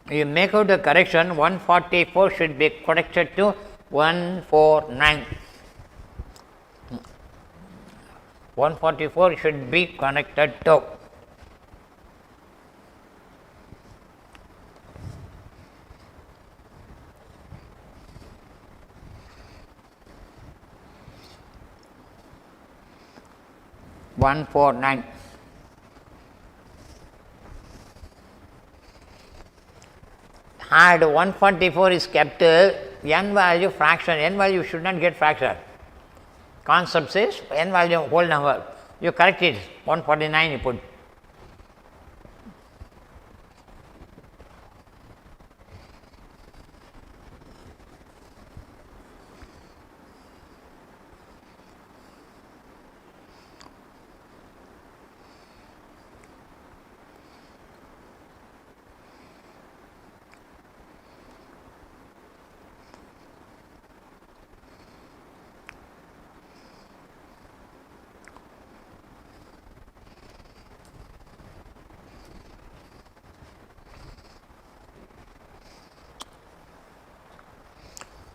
You make out the correction, 144 should be corrected to 149. 144 should be connected to 149. Had 144 is kept, n value fraction, n value should not get fraction. Concept says n value whole number. You correct it, 149 you put.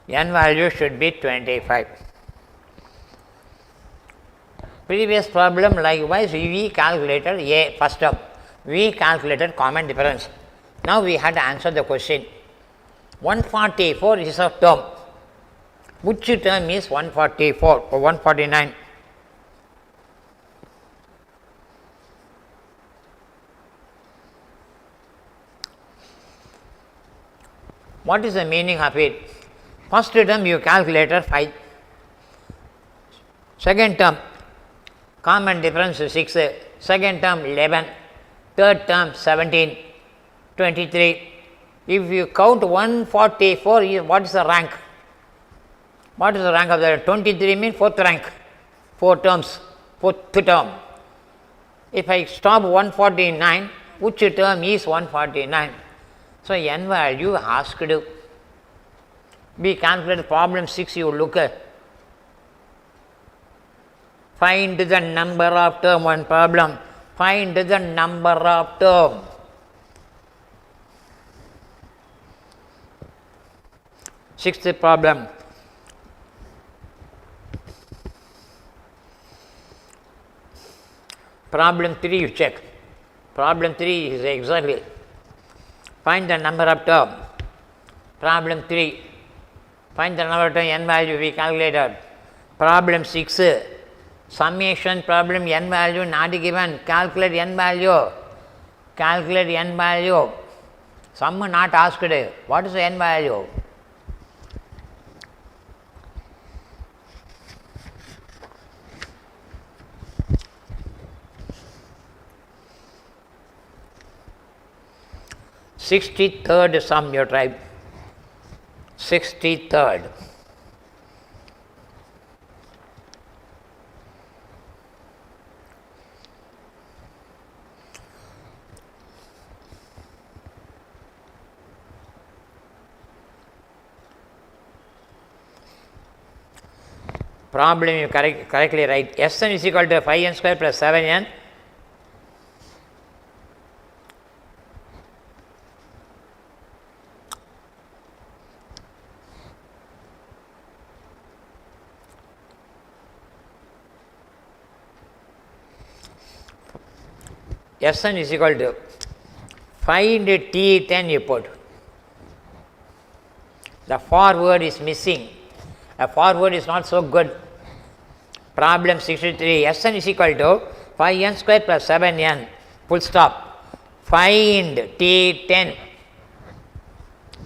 N value should be 25. Previous problem likewise we calculated A first term, we calculated common difference. Now we had to answer the question. 144 is a term. Which term is 144 or 149? What is the meaning of it? First term you calculated 5, second term common difference is 6, second term 11, third term 17, 23. If you count 144, what is the rank? What is the rank of that? 23 means fourth rank, 4 terms, fourth term. If I stop 149, which term is 149? So n value asked to we calculate problem 6, you look at find the number of term, one problem, find the number of term. Sixth problem, problem 3 you check, problem 3 is exactly find the number of term, problem 3 find the number of term, n value we calculated, problem 6 summation problem, n value not given, calculate n value, sum not asked, what is the n value? Sixty-third sum you try. 63rd. Problem you correctly write. Sn is equal to 5n square plus 7n. Sn is equal to find T10 you put. The forward is missing. A forward is not so good. Problem 63. Sn is equal to 5n square plus 7n. Full stop. Find T10.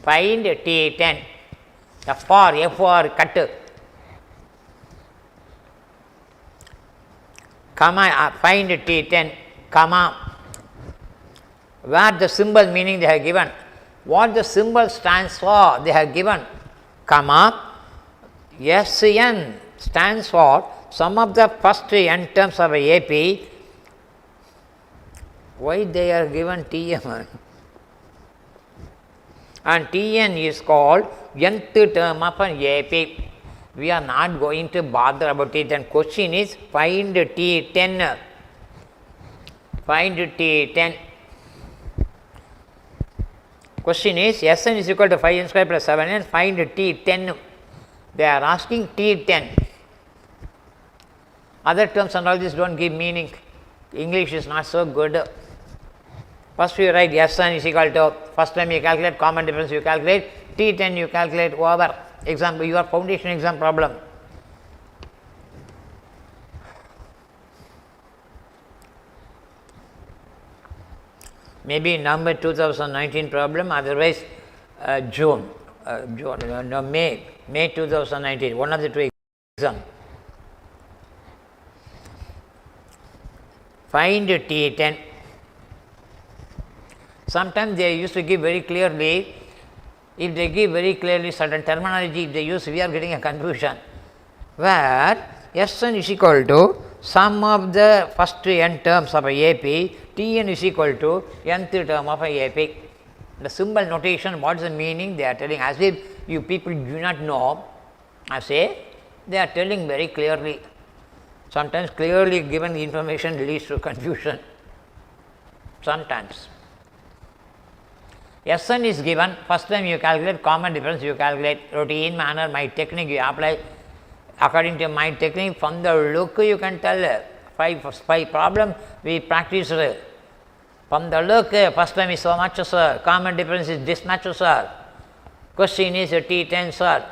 Find T10. The for cut. Comma. Find T10. Comma. Where the symbol meaning they have given, what the symbol stands for they have given, comma, Sn stands for sum of the first n terms of AP. Why they are given Tm? And Tn is called nth term of an AP. We are not going to bother about it. And question is find T10. Find T10. Question is Sn is equal to 5n square plus 7n, find T10. They are asking T10. Other terms and all this don't give meaning. English is not so good. First you write Sn is equal to, first time you calculate common difference, you calculate T10, you calculate over. Example, your foundation exam problem. Maybe November 2019 problem, otherwise June May 2019, one of the two exam. Find T10. Sometimes they used to give very clearly. If they give very clearly certain terminology, if they use, we are getting a confusion. Where Sn is equal to sum of the first n terms of a AP, Tn is equal to nth term of a AP. The symbol notation, what is the meaning? They are telling as if you people do not know, I say, they are telling very clearly. Sometimes clearly given information leads to confusion. Sometimes. Sn is given, first time you calculate, common difference you calculate, routine manner, my technique you apply. According to my technique, from the look you can tell, five problem we practice. From the look, first time is so much, sir, common difference is this much, sir. Question is T10, sir.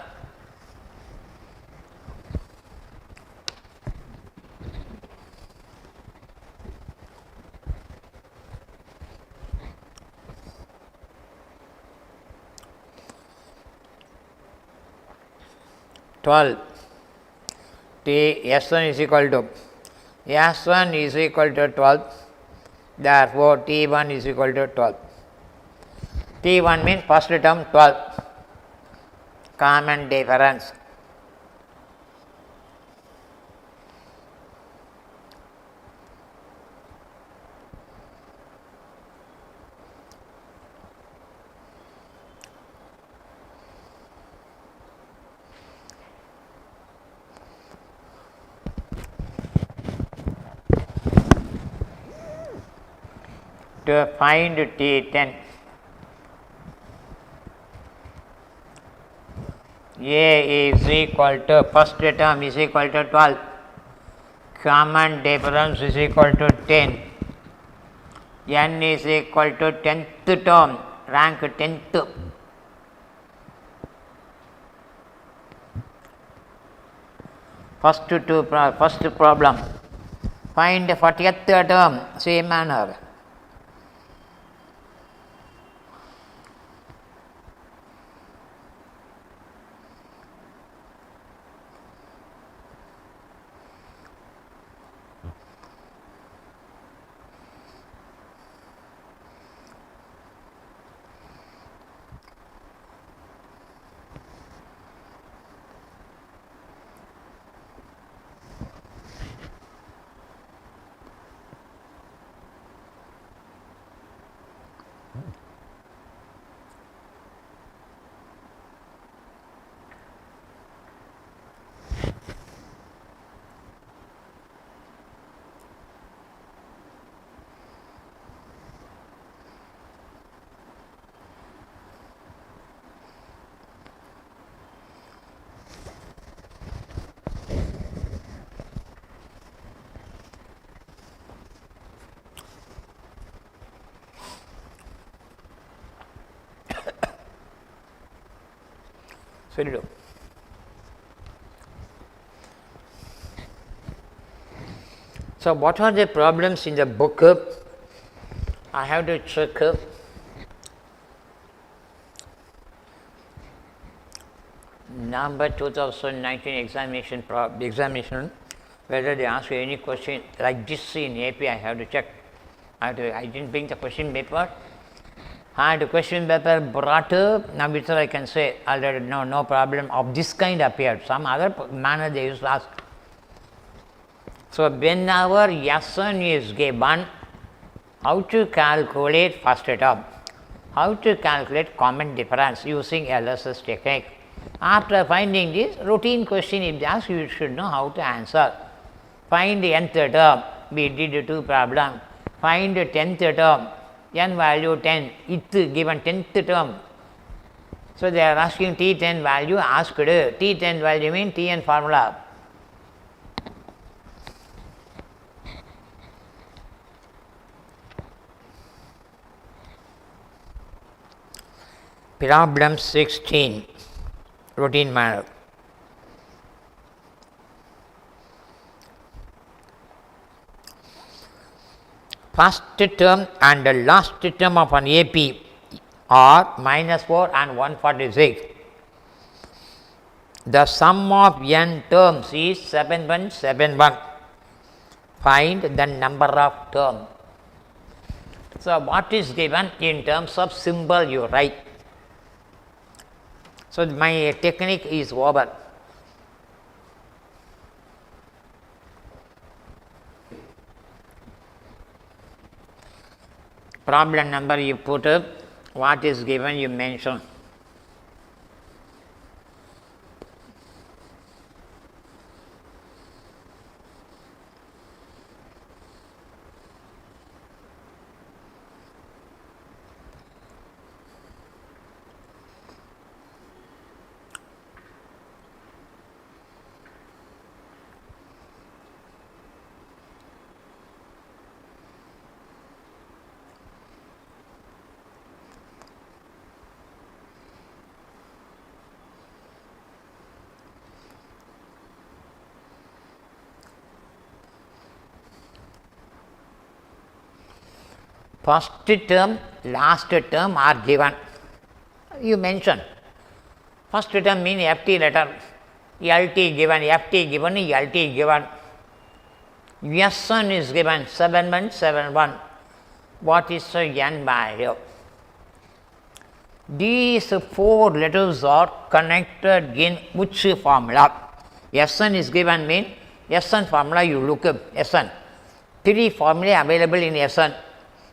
S1 is equal to 12, therefore T1 is equal to 12. T1 means first term 12, common difference. To find T10, A is equal to first term is equal to 12, common difference is equal to 10, n is equal to 10th term, rank 10th. First problem, find 40th term, same manner. So, what are the problems in the book? I have to check November 2019 examination, whether they ask you any question like this in AP. I have to check. I didn't bring the question paper. Had a question paper brought up, now itself I can say already no problem of this kind appeared. Some other manner they used to ask. So, whenever Sn is given, how to calculate first term, how to calculate common difference using LSS technique. After finding this routine question, if they ask, you should know how to answer. Find the nth term, we did two problems. Find the 10th term, n value 10, it given 10th term. So, they are asking T10 value, asked T10 value means Tn formula. Problem 16, routine manner. First term and the last term of an AP are -4 and 146. the sum of n terms is 7171. Find the number of terms. So, what is given in terms of symbol you write. So, my technique is over. Problem number you put up, what is given you mention. First term, last term are given. You mention. First term means FT letter, LT given, FT given, LT given. Sn is given 7171. What is n by? These four letters are connected in which formula? Sn is given means Sn formula you look up Sn. Three formula available in Sn.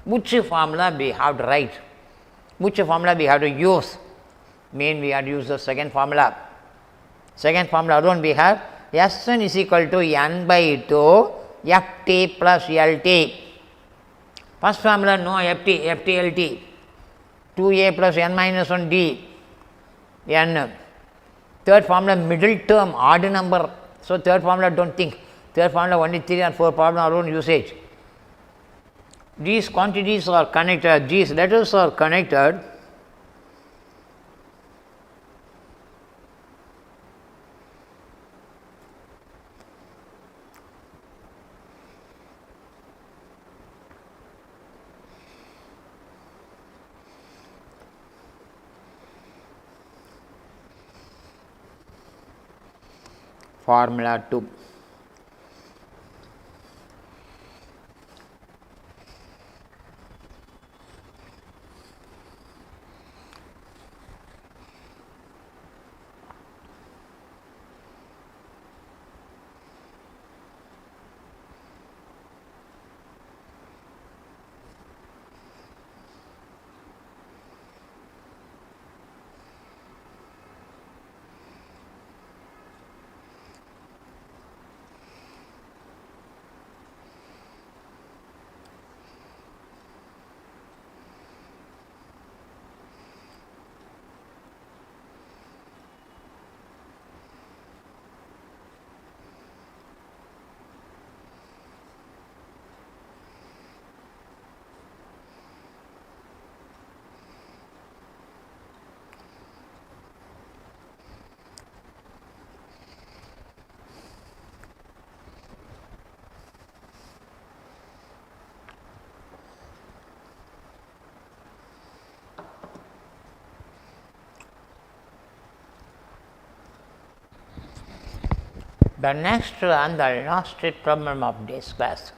Which formula we have to write? Which formula we have to use? Mean we have to use the second formula. Second formula alone we have Sn is equal to n by 2 Ft plus Lt. First formula no Ft, FTLT. 2a plus n minus 1 d n. Third formula middle term odd number. So, third formula do not think. Third formula only 3 or 4 problem alone usage. These quantities are connected, these letters are connected. Formula 2. The next and the last problem of this class.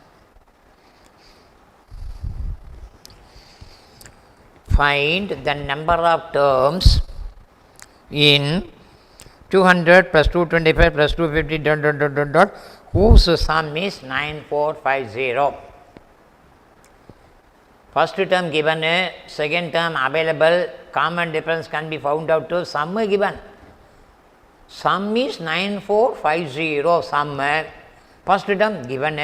Find the number of terms in 200 plus 225 plus 250 whose sum is 9450. First term given, second term available, common difference can be found out to sum given. Sum is 9450, sum. First term given,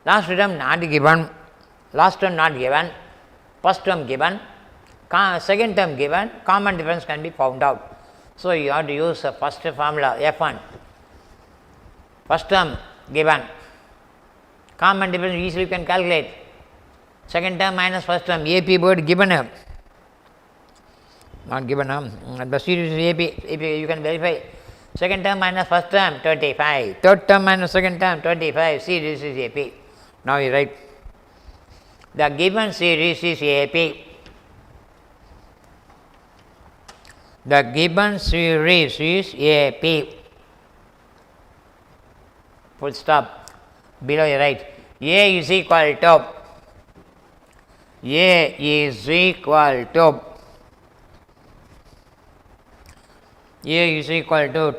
last term not given, last term not given, first term given, second term given, common difference can be found out. So, you have to use the first formula F1, first term given, common difference easily you can calculate, second term minus first term, AP word given, not given, the series is AP you can verify, second term minus first term 25, third term minus second term 25, series is AP. Now, you write the given series is AP. The given series is AP. Full stop. Below you write A is equal to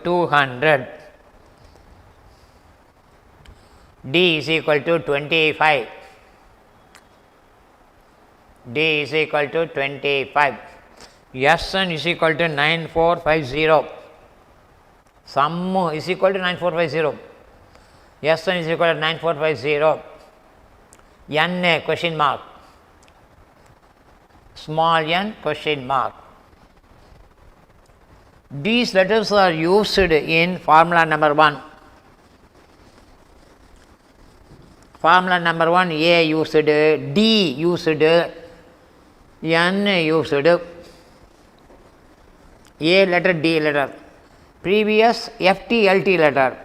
200, D is equal to 25, D is equal to 25, Sn is equal to 9450, sum is equal to 9450, Sn is equal to 9450, N question mark, small n question mark. These letters are used in formula number 1. Formula number 1, A used, D used, N used, A letter, D letter, previous FT, LT letter.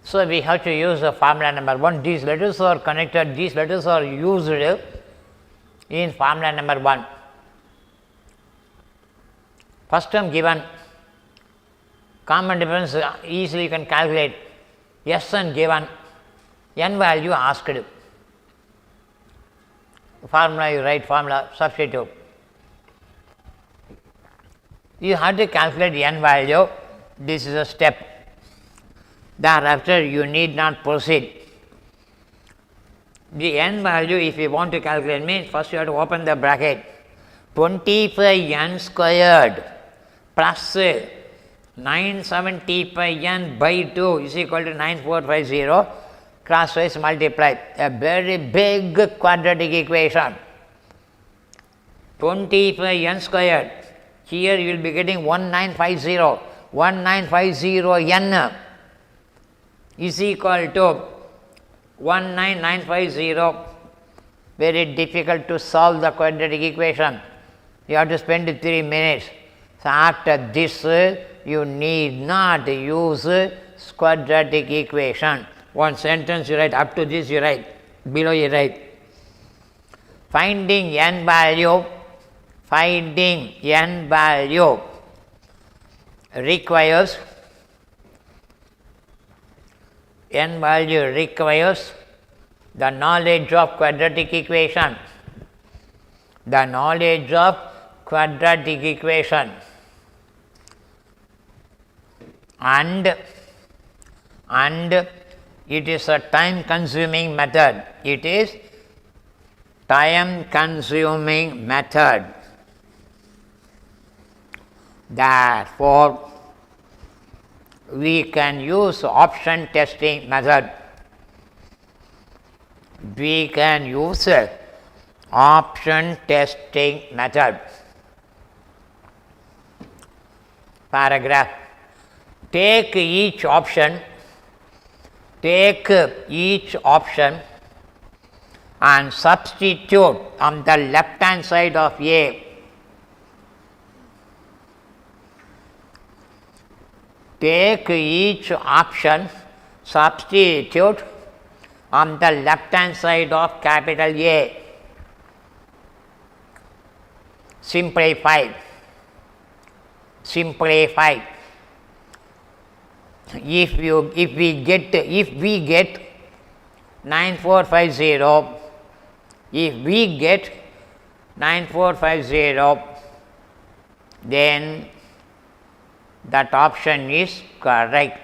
So, we have to use the formula number 1. These letters are connected, these letters are used in formula number 1. First term given, common difference easily you can calculate, Sn given, n value asked. Formula you write, formula substitute. You have to calculate n value, this is a step. Thereafter, you need not proceed. The n value, if you want to calculate, means first you have to open the bracket. 25n squared plus 975n by 2 is equal to 9450, crosswise multiply. A very big quadratic equation. 25n squared. Here you will be getting 1950. 1950n is equal to 19950. Very difficult to solve the quadratic equation. You have to spend 3 minutes. So, after this you need not use quadratic equation. One sentence you write, up to this you write, below you write. Finding n value requires the knowledge of quadratic equation. The knowledge of quadratic equation. And it is a time consuming method. It is time consuming method. Therefore, we can use option testing method. We can use option testing method. Paragraph. Take each option and substitute on the left hand side of A take each option, substitute on the left hand side of capital A. Simplify. If we get 9450, then that option is correct.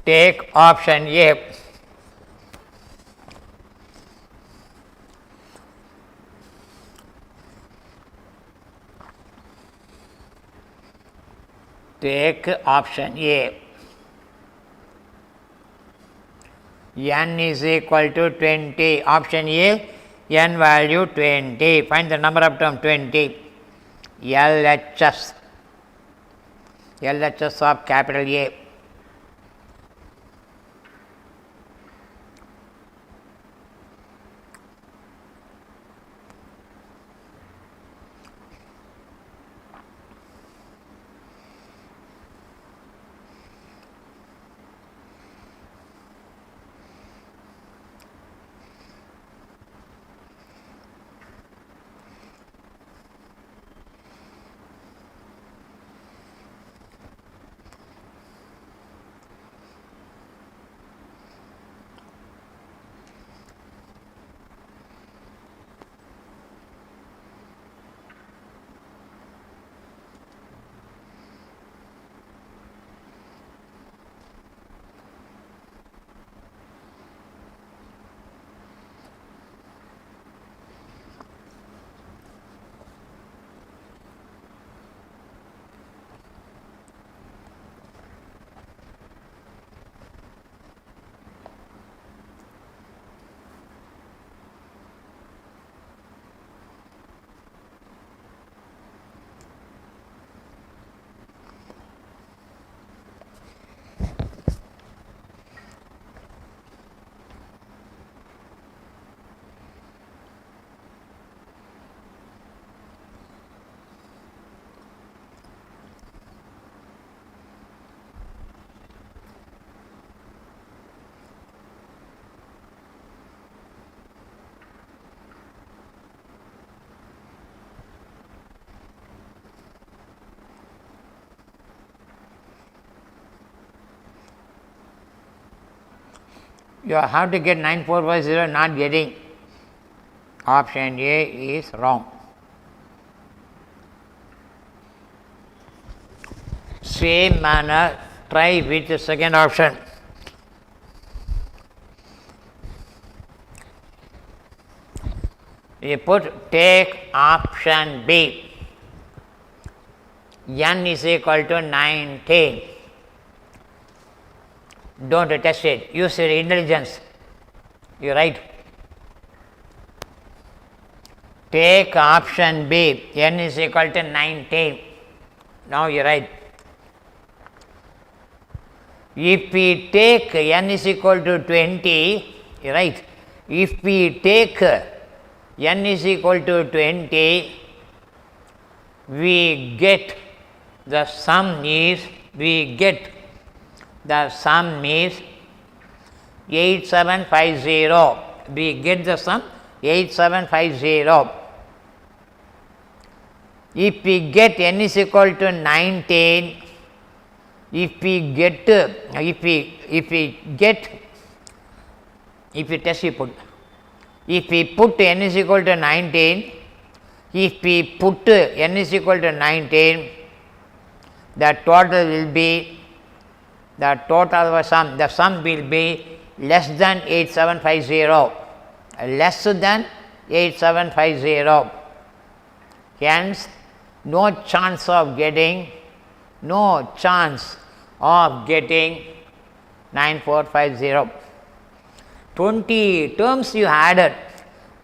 Take option A. Take option A. N is equal to 20. Option A, n value 20. Find the number of term 20. LHS of capital A. You have to get 9450, not getting. Option A is wrong. Same manner, try with the second option. You put take option B. N is equal to 19. Don't test it, use your intelligence. You write. Take option B, n is equal to 19. Now you write. If we take n is equal to 20, you write. If we take n is equal to 20, we get the sum is 8750. We get the sum 8750. If we get n is equal to 19, if we put n is equal to 19, the total will be the sum will be less than 8750, hence no chance of getting 9450. 20 terms you added,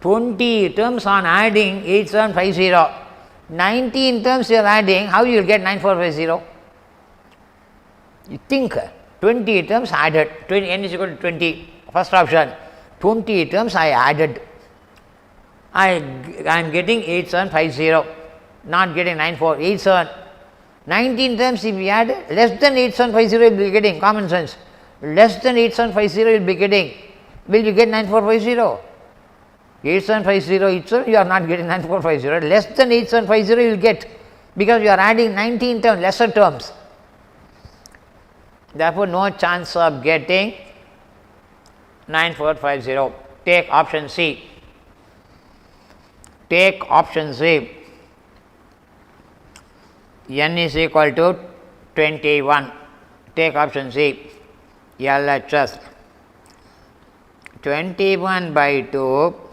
20 terms on adding 8750, 19 terms you are adding, how you will get 9450? You think 20 terms added, n is equal to 20, first option, 20 terms I added. I am getting 8750, not getting 9487. 19 terms if we add, less than 8750 you will be getting, common sense. Less than 8750 you will be getting, will you get 9450? 8750 itself you are not getting 9450, less than 8750 you will get, because you are adding 19 terms, lesser terms. Therefore, no chance of getting 9450. Take option C. Take option C. N is equal to 21. Take option C. LHS 21 by 2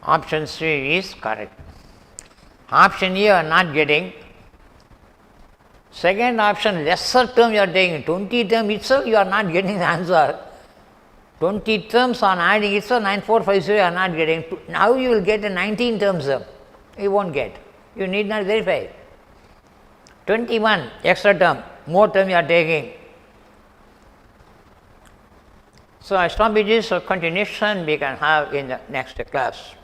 option C is correct. Option E you are not getting. Second option, lesser term you are taking, 20 term itself you are not getting the answer. 20 terms on adding itself 9450 you are not getting. Now you will get a 19 terms, you won't get. You need not verify. 21 extra term, more term you are taking. So, I stop with this continuation we can have in the next class.